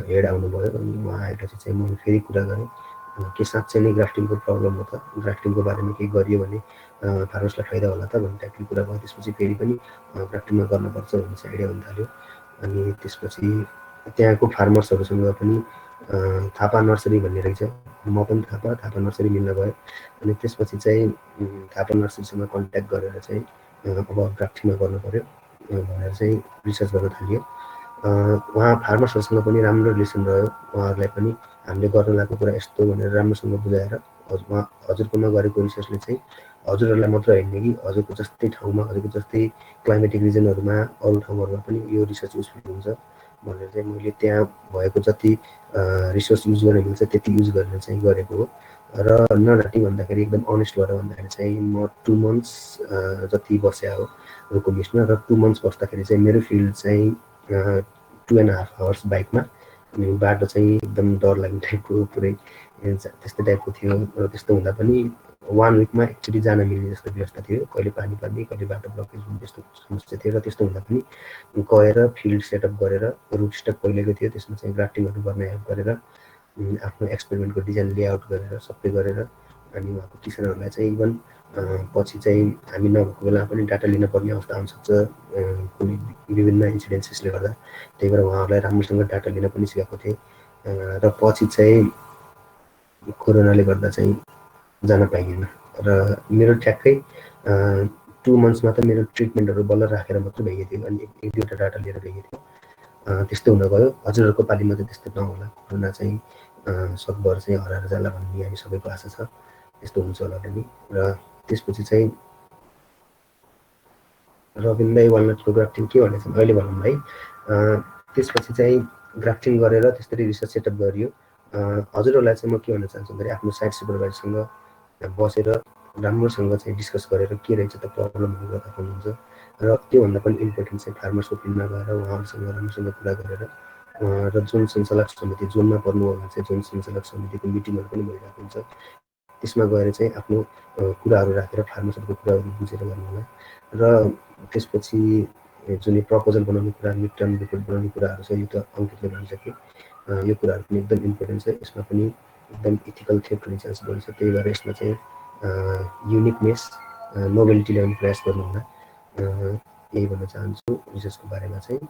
हेड आउनुभयो अनि उहाँ आएपछि चाहिँ मैले फेरि कुरा गरेँ के साँच्चै नै ग्राफ्टिङको प्रब्लम हो त, ग्राफ्टिङको बारेमा केही गरियो भने फार्मर्सलाई फाइदा होला त भन्ने टाइपको कुरा भयो। त्यसपछि फेरि पनि ग्राफ्टिङमा गर्नुपर्छ भन्ने चाहिँ आइडिया हुन थाल्यो। अनि त्यसपछि त्यहाँको फार्मर्सहरूसँग पनि थापा नर्सरी भन्ने रहेछ, म पनि थापा नर्सरी मिल्न गयो। अनि त्यसपछि चाहिँ थापा नर्सरीसँग कन्ट्याक्ट गरेर चाहिँ अब ग्राफ्टिङमा गर्नु पऱ्यो भनेर चाहिँ रिसर्च गर्न थाल्यो। उहाँ फार्मर्सहरूसँग पनि राम्रो रिलेसन रह्यो। उहाँहरूलाई पनि हामीले गर्न लागेको कुरा यस्तो भनेर राम्रोसँग बुझाएर हजुरकोमा गरेको रिसर्चले चाहिँ हजुरहरूलाई मात्र होइन कि हजुरको जस्तै ठाउँमा, हजुरको जस्तै क्लाइमेटिक रिजनहरूमा अरू ठाउँहरूमा पनि यो रिसर्च युजफुल हुन्छ भनेर चाहिँ मैले त्यहाँ भएको जति रिसोर्स युज गर्न मिल्छ त्यति युज गरेर चाहिँ गरेको हो। र नढाँटी भन्दाखेरि एकदम अनेस्ट भएर भन्दाखेरि चाहिँ म 2 मन्थ्स जति बस्या हो रुकुमिसमा। र 2 मन्थ्स बस्दाखेरि चाहिँ मेरो फिल्ड चाहिँ 2.5 आवर्स बाइकमा, अनि बाटो चाहिँ एकदम डर लाग्ने टाइपको पुरै त्यस्तै टाइपको थियो। र त्यस्तो हुँदा पनि 1 विकमा एकचोटि जान मिल्ने जस्तो व्यवस्था थियो। कहिले पानी पर्ने, कहिले बाटो ब्लकेज हुने त्यस्तो समस्या थियो। र त्यस्तो हुँदा पनि गएर फिल्ड सेटअप गरेर रुट स्टक पहिलेको थियो, त्यसमा चाहिँ ग्राफ्टिङहरू गर्न हेल्प गरेर आफ्नो एक्सपेरिमेन्टको डिजाइन लेआउट गरेर सबै गरेर अनि उहाँको किसानहरूलाई चाहिँ इभन पछि चाहिँ हामी नभएको बेलामा पनि डाटा लिन पर्ने अवस्था आउनसक्छ कुनै विभिन्न इन्सिडेन्सेसले गर्दा। त्यही भएर उहाँहरूलाई राम्रोसँग डाटा लिन पनि सिकाएको थिएँ। र पछि चाहिँ कोरोनाले गर्दा चाहिँ जान पाइएन। र मेरो ठ्याक्कै 2 मन्थ्समा त मेरो ट्रिटमेन्टहरू बल्ल राखेर मात्रै भइएको थियो, अनि एक दुईवटा डाटा लिएर भइएको थियो। त्यस्तो हुन गयो। हजुरहरूको पालिमा चाहिँ त्यस्तो नहोला, कोरोना चाहिँ सकभर चाहिँ हराएर जाला भन्ने हामी सबैको आशा छ। त्यस्तो हुन्छ होला पनि। र त्यसपछि चाहिँ रबिन दाई वालनटको ग्राफ्टिङ के भनेको छ अहिले भनौँ है। त्यसपछि चाहिँ ग्राफ्टिङ गरेर त्यसरी रिसर्च सेटअप गरियो। हजुरहरूलाई चाहिँ म के भन्न चाहन्छु भन्दाखेरि आफ्नो साइट सुपरभाइजरसँग बसेर राम्रोसँग चाहिँ डिस्कस गरेर के रहेछ त प्रब्लमहरू गर्दा हुनुहुन्छ। र त्योभन्दा पनि इम्पोर्टेन्ट चाहिँ फार्मर्सको फिल्डमा गएर उहाँहरूसँग राम्रोसँग कुरा गरेर र जुन सञ्चालक समिति जोनमा पर्नु हो भने चाहिँ जुन सञ्चालक समितिको मिटिङहरू पनि भइरहेको हुन्छ, त्यसमा गएर चाहिँ आफ्नो कुराहरू राखेर फार्मर्सहरूको कुराहरू बुझेर गर्नु होला। र त्यसपछि जुन प्रपोजल बनाउने कुरा, मिड टर्म रिपोर्ट बनाउने कुराहरू छ, यो त अङ्कितले भनिसके। यो कुराहरू पनि एकदम इम्पोर्टेन्ट छ। यसमा पनि एकदम इथिकल थेफ्ट हुने चान्स बढी छ। त्यही भएर यसमा चाहिँ युनिकनेस, नोभेलिटी ल्याउने प्रयास गर्नु होला। यही भन्न चाहन्छु रिसर्चको बारेमा चाहिँ।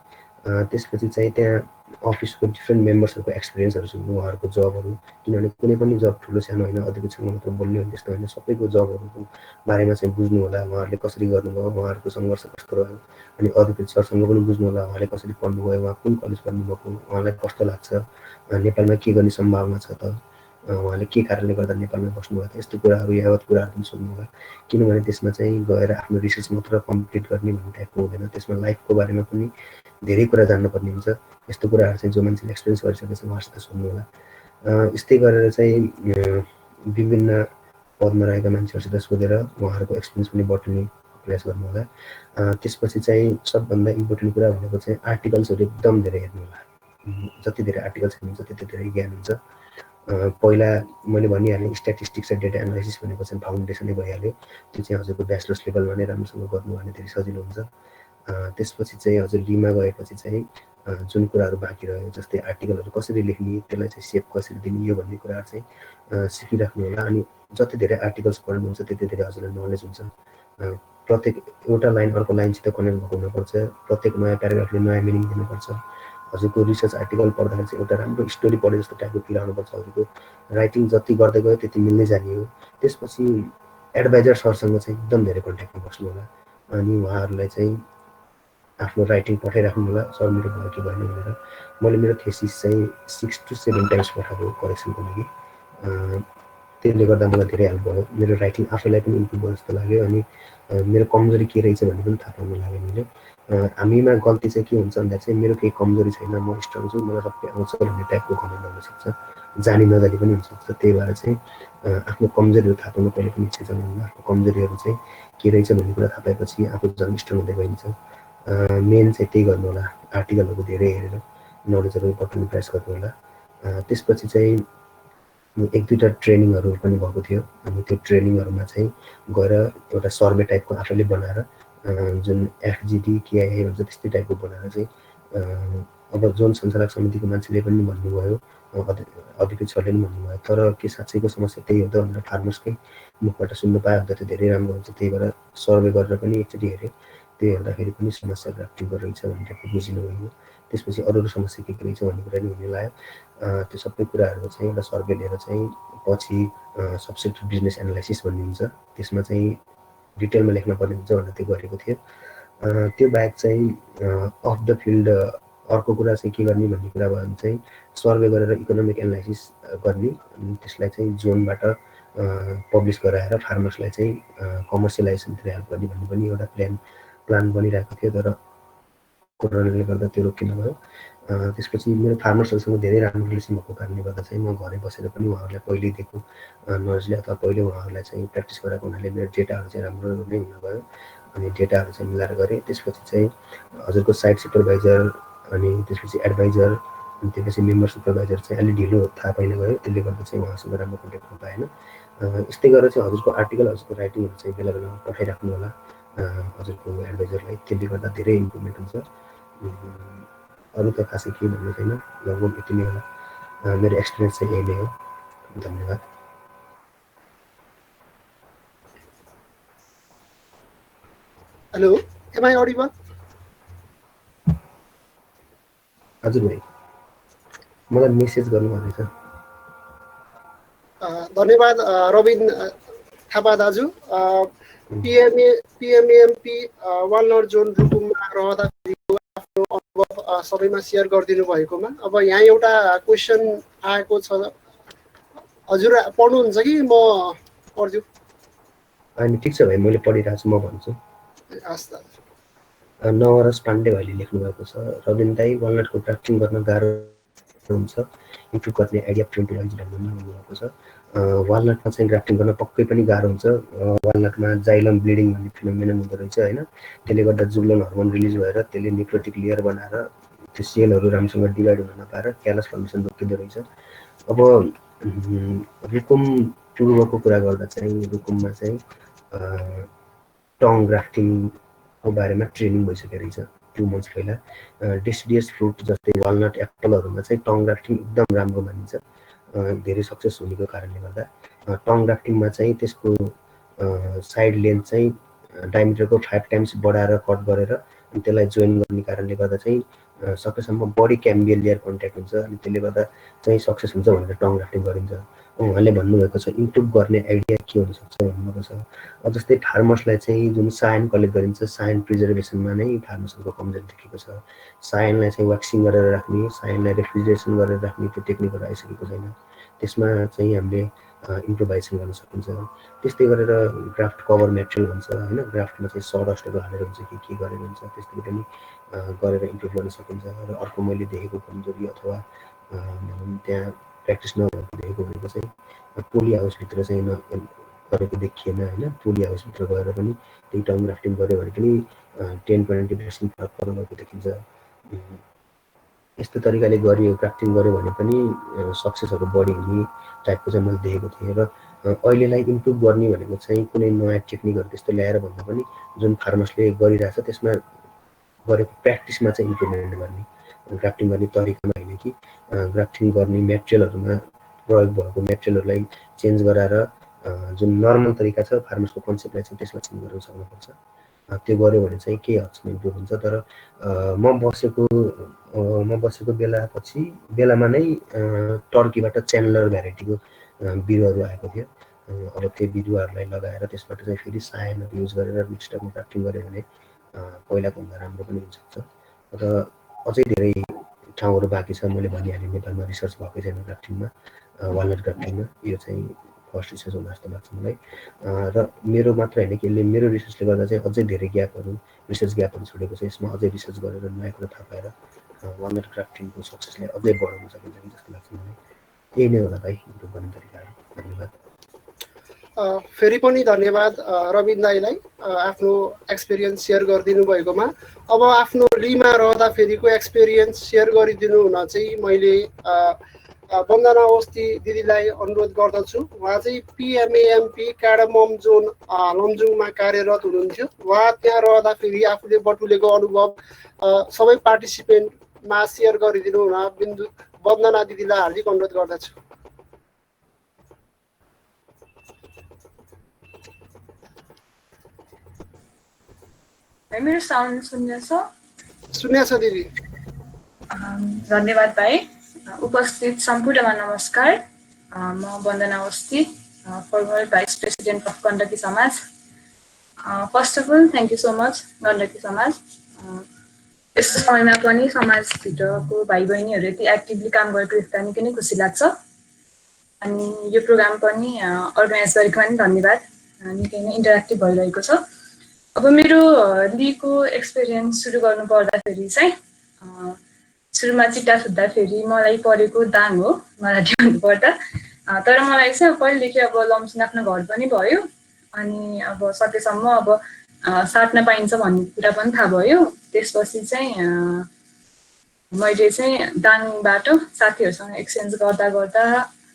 त्यसपछि चाहिँ त्यहाँ अफिसको डिफ्रेन्ट मेम्बर्सहरूको एक्सपिरियन्सहरू सुन्नु, उहाँहरूको जबहरू, किनभने कुनै पनि जब ठुलो सानो होइन, अधिकृतसँग मात्र बोल्ने हो त्यस्तो होइन, सबैको जबहरूको बारेमा चाहिँ बुझ्नु होला। उहाँहरूले कसरी गर्नुभयो, उहाँहरूको सङ्घर्ष कस्तो रह्यो, अनि अधिकृत सरसँग पनि बुझ्नु होला उहाँले कसरी पढ्नुभयो, उहाँ कुन कलेज पढ्नुभएको, उहाँलाई कस्तो लाग्छ, नेपालमा के गर्ने सम्भावना छ त, उहाँले के कारणले गर्दा नेपालमा बस्नुभयो त, यस्तो कुराहरू यावत कुराहरू पनि सोध्नु होला। किनभने त्यसमा चाहिँ गएर आफ्नो रिसर्च मात्र कम्प्लिट गर्ने भन्ने टाइपको हुँदैन, त्यसमा लाइफको बारेमा पनि धेरै कुरा जान्नुपर्ने हुन्छ। यस्तो कुराहरू चाहिँ जो मान्छेले एक्सपिरियन्स गरिसकेको छ उहाँसित सोध्नु होला। यस्तै गरेर चाहिँ विभिन्न पदमा रहेका मान्छेहरूसित सोधेर उहाँहरूको एक्सपिरियन्स पनि बटुल्ने प्रयास गर्नु होला। त्यसपछि चाहिँ सबभन्दा इम्पोर्टेन्ट कुरा भनेको चाहिँ आर्टिकल्सहरू एकदम धेरै हेर्नु होला। जति धेरै आर्टिकल्स हेर्नुहुन्छ त्यति धेरै ज्ञान हुन्छ। पहिला मैले भनिहालेँ स्ट्याटिस्टिक्स र डेटा एनालाइसिस भनेको चाहिँ फाउन्डेसनै भइहाल्यो। त्यो चाहिँ हजुरको ब्याचलर्स लेभलमा नै राम्रोसँग गर्नु भने धेरै सजिलो हुन्छ। त्यसपछि चाहिँ हजुर लीमा गएपछि चाहिँ जुन कुराहरू बाँकी रह्यो, जस्तै आर्टिकलहरू कसरी लेख्ने, त्यसलाई चाहिँ सेप कसरी दिने, यो भन्ने कुराहरू चाहिँ सिकिराख्नु होला। अनि जति धेरै आर्टिकल्स पढ्नुहुन्छ त्यति धेरै हजुरलाई नलेज हुन्छ। प्रत्येक एउटा लाइन अर्को लाइनसित कनेक्ट भएको हुनुपर्छ। प्रत्येक नयाँ प्याराग्राफले नयाँ मिनिङ दिनुपर्छ। हजुरको रिसर्च आर्टिकल पढ्दाखेरि चाहिँ एउटा राम्रो स्टोरी पढे जस्तो टाइपको फिल आउनुपर्छ। हजुरको राइटिङ जति गर्दै गयो त्यति मिल्दै जाने हो। त्यसपछि एडभाइजर सरसँग चाहिँ एकदम धेरै कन्ट्याक्टमा बस्नु होला। अनि उहाँहरूलाई चाहिँ आफ्नो राइटिङ पठाइराख्नु होला, सर मेरो भयो कि भएन भनेर। मैले मेरो थेसिस चाहिँ 6 to 7 टाइम्स पठाएको करेक्सनको लागि। त्यसले गर्दा मलाई धेरै हेल्प भयो। मेरो राइटिङ आफैलाई पनि इम्प्रुभ भयो जस्तो लाग्यो। अनि मेरो कमजोरी के रहेछ भन्ने पनि थाहा पाउनु लाग्यो मैले। हामीमा गल्ती चाहिँ के हुन्छ भन्दा चाहिँ मेरो केही कमजोरी छैन, म स्ट्रङ छु, मलाई सबै आउँछ भन्ने टाइपको घमण्ड हुनसक्छ, जानी नजानी पनि हुनसक्छ। त्यही भएर चाहिँ आफ्नो कमजोरीहरू थाहा पाउनु कहिले पनि इच्छा जानुहुन्न। आफ्नो कमजोरीहरू चाहिँ के रहेछ भन्ने कुरा थाहा पाएपछि आफू झन् स्ट्रङ हुँदै गइन्छ। मेन चाहिँ त्यही गर्नु होला, आर्टिकलहरू धेरै हेरेर नलेजहरू बटुल्ने प्रयास गर्नु होला। त्यसपछि चाहिँ 1-2टा ट्रेनिङहरू पनि भएको थियो। अनि त्यो ट्रेनिङहरूमा चाहिँ गएर एउटा सर्वे टाइपको आफैले बनाएर जुन एफजिडी केआइआई भन्छ त्यस्तै टाइपको बनाएर चाहिँ अब जुन सञ्चालक समितिको मान्छेले पनि भन्नुभयो, अधिकृत सरले पनि भन्नुभयो, तर के साँच्चैको समस्या त्यही हो त भनेर फार्मर्सकै मुखबाट सुन्नु पायो भने त धेरै राम्रो हुन्छ। त्यही भएर सर्वे गरेर पनि एकचोटि हेरेँ। त्यो हेर्दाखेरि पनि समस्या ग्राफ्टिङको रहेछ भन्ने टाइपको बुझिनु भयो। त्यसपछि अरू समस्या के रहेछ भन्ने कुरा नि हुने लाग्यो। त्यो सबै कुराहरू चाहिँ एउटा सर्वे लिएर चाहिँ पछि सबसेक्टर बिजनेस एनालाइसिस भन्ने हुन्छ, त्यसमा चाहिँ डिटेलमा लेख्न पर्ने हुन्छ भनेर त्यो गरेको थियो। त्यो बाहेक चाहिँ अफ द फिल्ड अर्को कुरा चाहिँ के गर्ने भन्ने कुरा भयो भने चाहिँ सर्वे गरेर इकोनोमिक एनालाइसिस गर्ने, अनि त्यसलाई चाहिँ जोनबाट पब्लिस गराएर फार्मर्सलाई चाहिँ कमर्सियलाइजेसनतिर हेल्प गर्ने भन्ने पनि एउटा प्लान बनिरहेको थियो, तर कोरोनाले गर्दा त्यो रोकिनु भयो। त्यसपछि मेरो फार्मर्सहरूसँग धेरै राम्रो रिलेसन भएको कारणले गर्दा चाहिँ म घरै बसेर पनि उहाँहरूलाई पहिले दिएको नलेजले अथवा पहिले उहाँहरूलाई चाहिँ प्र्याक्टिस गराएको हुनाले मेरो डेटाहरू चाहिँ राम्रो नै हुन गयो अनि डेटाहरू चाहिँ मिलाएर गरेँ। त्यसपछि चाहिँ हजुरको साइट सुपरभाइजर अनि त्यसपछि एडभाइजर अनि त्यसपछि मेम्बर सुपरभाइजर चाहिँ अलिक ढिलो थाहा पाइन गयो, त्यसले गर्दा चाहिँ उहाँसँग राम्रो कन्ट्याक्ट हुन पाएन। यस्तै गरेर चाहिँ हजुरको आर्टिकल हजुरको राइटिङहरू चाहिँ बेला बेलामा पठाइराख्नु होला हजुरको एडभाइजरलाई, त्यसले गर्दा धेरै इम्प्रुभमेन्ट हुन्छ। अरू त खासै केही भन्नु छैन, लगभग यति नै होला। मेरो एक्सपिरियन्स चाहिँ यही नै हो। धन्यवाद। Hello, am I audible? हजुर भाइ, मलाई मेसेज गर्नु भनेको छ। धन्यवाद रविन थापा दाजु। पिएमएमपी वालनट जोन रुकुममा रहँदाखेरिको आफ्नो अनुभव सबैमा सेयर गरिदिनु भएकोमा। अब यहाँ एउटा क्वेसन आएको छ, हजुर पढ्नुहुन्छ कि म पढ्छु? अनि ठिक छ भाइ, मैले पढिरहेको छु, म भन्छु। हस् त। नवरस पाण्डे भाइले लेख्नु भएको छ, रविन दाई वालनटको क्राफ्टिङ गर्न गाह्रो हुन्छ, इम्प्रुभ गर्ने आइडिया प्रिन्टलाइज भन्नु भएको छ। वालनटमा चाहिँ ग्राफ्टिङ गर्न पक्कै पनि गाह्रो हुन्छ। वालनटमा जाइलम ब्लिडिङ भन्ने फिनोमिनन हुँदो रहेछ होइन, त्यसले गर्दा जुग्लन हर्मोन रिलिज भएर त्यसले निक्रोटिक लेयर बनाएर त्यो सेलहरू राम्रोसँग डिभाइड हुन नपाएर क्यालस फर्मेसन रोकिँदो रहेछ। अब रुकुम पूर्वको कुरा गर्दा चाहिँ रुकुममा चाहिँ टङ ग्राफ्टिङको बारेमा ट्रेनिङ भइसकेको रहेछ 2 मन्थ्स पहिला। डेसिडियस फ्रुट जस्तै वालनट एप्पलहरूमा चाहिँ टङ ग्राफ्टिङ एकदम राम्रो मानिन्छ, धेरै सक्सेस हुनेको कारणले गर्दा। टङ ग्राफ्टिङमा चाहिँ त्यसको साइड लेन्थ चाहिँ डायमिटरको 5 टाइम्स बढाएर कट गरेर अनि त्यसलाई जोइन गर्ने कारणले गर्दा चाहिँ सकेसम्म बडी क्याम्बियल लेयर कन्ट्याक्ट हुन्छ अनि त्यसले गर्दा चाहिँ सक्सेस हुन्छ भनेर टङ ग्राफ्टिङ गरिन्छ। उहाँले भन्नुभएको छ इम्प्रुभ गर्ने आइडिया के हुनसक्छ भन्नुभएको छ। जस्तै फार्मर्सलाई चाहिँ जुन सायन कलेक्ट गरिन्छ, सायन प्रिजर्भेसनमा नै फार्मर्सहरूको कमजोरी देखेको छ। सायनलाई चाहिँ व्याक्सिङ गरेर राख्ने, सायनलाई रेफ्रिजरेसन गरेर राख्ने त्यो टेक्निकहरू आइसकेको छैन, त्यसमा चाहिँ हामीले इम्प्रोभाइजेसन गर्न सकिन्छ। त्यस्तै गरेर ग्राफ्ट कभर मेटेरियल भन्छ होइन, ग्राफ्टमा चाहिँ सडस्टहरू हालेर हुन्छ कि के गरेर हुन्छ, त्यस्तै पनि गरेर इम्प्रुभ गर्न सकिन्छ। र अर्को मैले देखेको कमजोरी अथवा भनौँ त्यहाँ प्र्याक्टिस नभएको देखेको भनेको चाहिँ पोली हाउसभित्र चाहिँ गरेको देखिएन होइन। पोली हाउसभित्र गएर पनि त्यही टङ ग्राफ्टिङ गऱ्यो भने पनि 10-20% फरक परेको देखिन्छ। यस्तो तरिकाले गरियो ग्राफ्टिङ गऱ्यो भने पनि सक्सेसहरू बढी हुने टाइपको चाहिँ मैले देखेको थिएँ। र अहिलेलाई इम्प्रुभ गर्ने भनेको चाहिँ कुनै नयाँ टेक्निकहरू त्यस्तो ल्याएर भन्दा पनि जुन फार्मर्सले गरिरहेछ त्यसमा गरेको प्र्याक्टिसमा चाहिँ इम्प्रुभमेन्ट गर्ने, ग्राफ्टिङ गर्ने तरिकामा होइन कि ग्राफ्टिङ गर्ने मेटेरियलहरूमा प्रयोग भएको मेटेरियलहरूलाई चेन्ज गराएर जुन नर्मल तरिका छ फार्मर्सको कन्सेप्टलाई चाहिँ त्यसमा चेन्ज गर्न सक्नुपर्छ। त्यो गऱ्यो भने चाहिँ केही हदसम्म इम्प्रुभ हुन्छ। तर म बसेको बेलामा नै टर्कीबाट च्यान्डलर भ्याराइटीको बिरुवाहरू आएको थियो। अब त्यो बिरुवाहरूलाई लगाएर त्यसबाट चाहिँ फेरि सायनहरू युज गरेर मिक्सटरमा ग्राफ्टिङ गऱ्यो भने पहिलाको भन्दा राम्रो पनि हुनसक्छ। र अझै धेरै ठाउँहरू बाँकी छ, मैले भनिहालेँ नेपालमा रिसर्च भएकै छैन ग्राफ्टिङमा, वालनट ग्राफ्टिङमा। यो चाहिँ फर्स्ट रिसर्च होला जस्तो लाग्छ मलाई। र मेरो मात्र होइन कि यसले मेरो रिसर्चले गर्दा चाहिँ अझै धेरै रिसर्च ग्यापहरू छोडेको छ। यसमा अझै रिसर्च गरेर नयाँ कुरा थाहा पाएर वालनट ग्राफ्टिङको सक्सेसलाई अझै बढाउन सकिन्छ कि जस्तो लाग्छ मलाई। यही नै होला भाइ इम्प्रुभ गर्ने तरिकाहरू। धन्यवाद। फेरि पनि धन्यवाद रविन दाईलाई आफ्नो एक्सपिरियन्स सेयर गरिदिनु भएकोमा। अब आफ्नो लीमा रहँदाखेरिको एक्सपिरियन्स सेयर गरिदिनु हुन चाहिँ मैले वन्दना अवस्थी दिदीलाई अनुरोध गर्दछु। उहाँ चाहिँ पिएमएमपी काडामम जोन लमजुङमा कार्यरत हुनुहुन्थ्यो। उहाँ त्यहाँ रहँदाखेरि आफूले बटुलेको अनुभव सबै पार्टिसिपेन्टमा सेयर गरिदिनु हुन वन्दना दिदीलाई हार्दिक अनुरोध गर्दछु। मेरो साउन्ड सुन्दैछ? सुन्दैछ दिदी। धन्यवाद भाइ। उपस्थित सम्पूर्णमा नमस्कार। म Vandana Awasthi, former vice president of Gandaki Samaj. First of all thank you so much Gandaki Samaj. यस्तो समयमा पनि समाजभित्रको भाइ बहिनीहरू यति एक्टिभली काम गरेको देख्दा निकै नै खुसी लाग्छ। अनि यो प्रोग्राम पनि अर्गनाइज गरेकोमा पनि धन्यवाद। निकै नै इन्टरेक्टिभ भइरहेको छ। अब मेरो लीको एक्सपिरियन्स सुरु गर्नु पर्दाखेरि चाहिँ सुरुमा चिट्टा सुत्दाखेरि मलाई परेको दाङ हो मराठी भन्नुपर्दा। तर मलाई चाहिँ पहिलेदेखि अब लमजुङ आफ्नो घर पनि भयो अनि अब सकेसम्म अब साट्न पाइन्छ भन्ने कुरा पनि थाहा भयो। त्यसपछि चाहिँ मैले चाहिँ दाङबाट साथीहरूसँग एक्सचेन्ज गर्दा गर्दा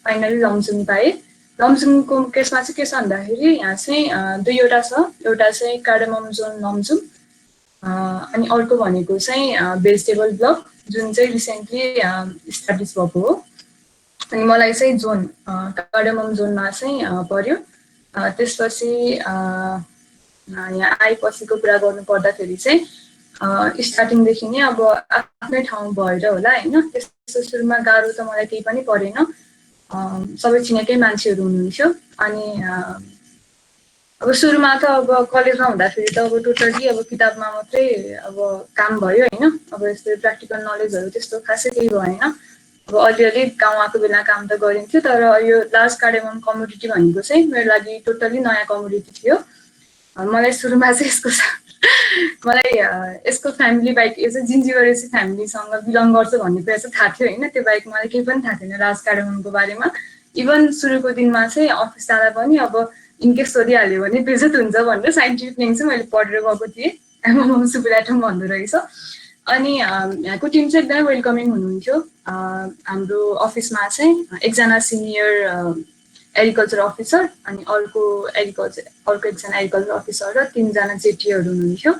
फाइनली लमजुङ पाएँ। लमजुङको केसमा चाहिँ के छ भन्दाखेरि यहाँ चाहिँ दुईवटा छ, एउटा चाहिँ कार्डेमम जोन लमजुङ अनि अर्को भनेको चाहिँ भेजिटेबल ब्लक जुन चाहिँ रिसेन्टली इस्टाब्लिस भएको हो। अनि मलाई चाहिँ जोन कार्डेमम जोनमा चाहिँ पर्यो। त्यसपछि यहाँ आएपछिको कुरा गर्नु पर्दाखेरि चाहिँ स्टार्टिङदेखि नै अब आफ्नै ठाउँ भएर होला होइन, त्यस्तो सुरुमा गाह्रो त मलाई केही पनि परेन। सबै चिनेकै मान्छेहरू हुनुहुन्थ्यो। अनि अब सुरुमा त अब कलेजमा हुँदाखेरि त अब टोटली अब किताबमा मात्रै अब काम भयो होइन, अब यस्तो प्र्याक्टिकल नलेजहरू त्यस्तो खासै केही भएन। अब अलिअलि गाउँ आएको बेला काम त गरिन्थ्यो, तर यो लार्ज कार्डेमम कमोडिटी भनेको चाहिँ मेरो लागि टोटली नयाँ कमोडिटी थियो। मलाई सुरुमा चाहिँ मलाई यसको फ्यामिली बाहेक यो चाहिँ जिन्जिबरेसी फ्यामिलीसँग बिलङ गर्छ भन्ने कुरा चाहिँ थाहा थियो होइन, त्यो बाहेक मलाई केही पनि थाहा थिएन लार्ज कार्डेममको बारेमा। इभन सुरुको दिनमा चाहिँ अफिस जाँदा पनि अब इनकेस सोधिहाल्यो भने बेजत हुन्छ भनेर साइन्टिफिक नेम चाहिँ मैले पढेर गएको थिएँ, एमएमएम सुब्राटम भन्दो रहेछ। अनि यहाँको टिम चाहिँ एकदमै वेलकमिङ हुनुहुन्थ्यो। हाम्रो अफिसमा चाहिँ एकजना सिनियर एग्रिकल्चर अफिसर अनि अर्को एकजना एग्रिकल्चर अफिसर र 3 जना जेटीहरू हुनुहुन्थ्यो।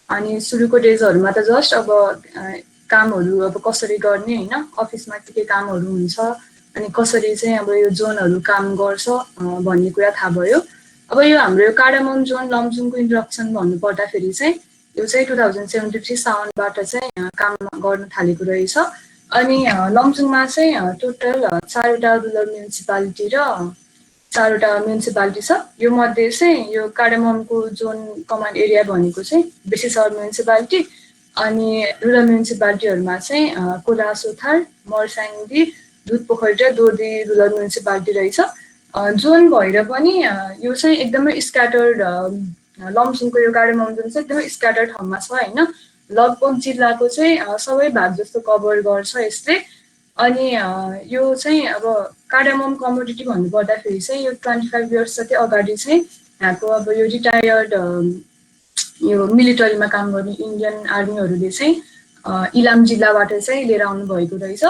अनि सुरुको डेजहरूमा त जस्ट अब कामहरू अब कसरी गर्ने होइन, अफिसमा के कामहरू हुन्छ अनि कसरी चाहिँ अब यो जोनहरू काम गर्छ भन्ने कुरा थाहा भयो। अब यो हाम्रो यो कार्डेमम जोन लमजुङको इन्ट्रोडक्सन भन्नुपर्दाखेरि चाहिँ यो चाहिँ 2073 साउनबाट चाहिँ काम गर्न थालेको रहेछ। अनि लमजुङमा चाहिँ टोटल 4वटा रुरल म्युनिसिपालिटी र 4वटा म्युनिसिपालिटी छ। यो मध्ये चाहिँ यो कार्डेममको जोन कमान्ड एरिया भनेको चाहिँ बेसी सहर म्युनिसिपालिटी अनि रुरल म्युनिसिपालिटीहरूमा चाहिँ कोलासोथार, मर्साङ्गी, दुधपोखरी र दोर्दी रुरल म्युनिसिपालिटी रहेछ। जोन भएर पनि यो चाहिँ एकदमै स्क्याटर्ड लमजुङको यो कार्डेमम जोन चाहिँ एकदमै स्क्याटर्ड ठाउँमा छ होइन, लगभग जिल्लाको चाहिँ सबै भाग जस्तो कभर गर्छ यसले। अनि यो चाहिँ अब कार्डेमम कमोडिटी भन्नुपर्दाखेरि चाहिँ यो 25 इयर्स जति अगाडि चाहिँ यहाँको अब यो रिटायर्ड यो मिलिटरीमा काम गर्ने इन्डियन आर्मीहरूले चाहिँ इलाम जिल्लाबाट चाहिँ लिएर आउनु भएको रहेछ।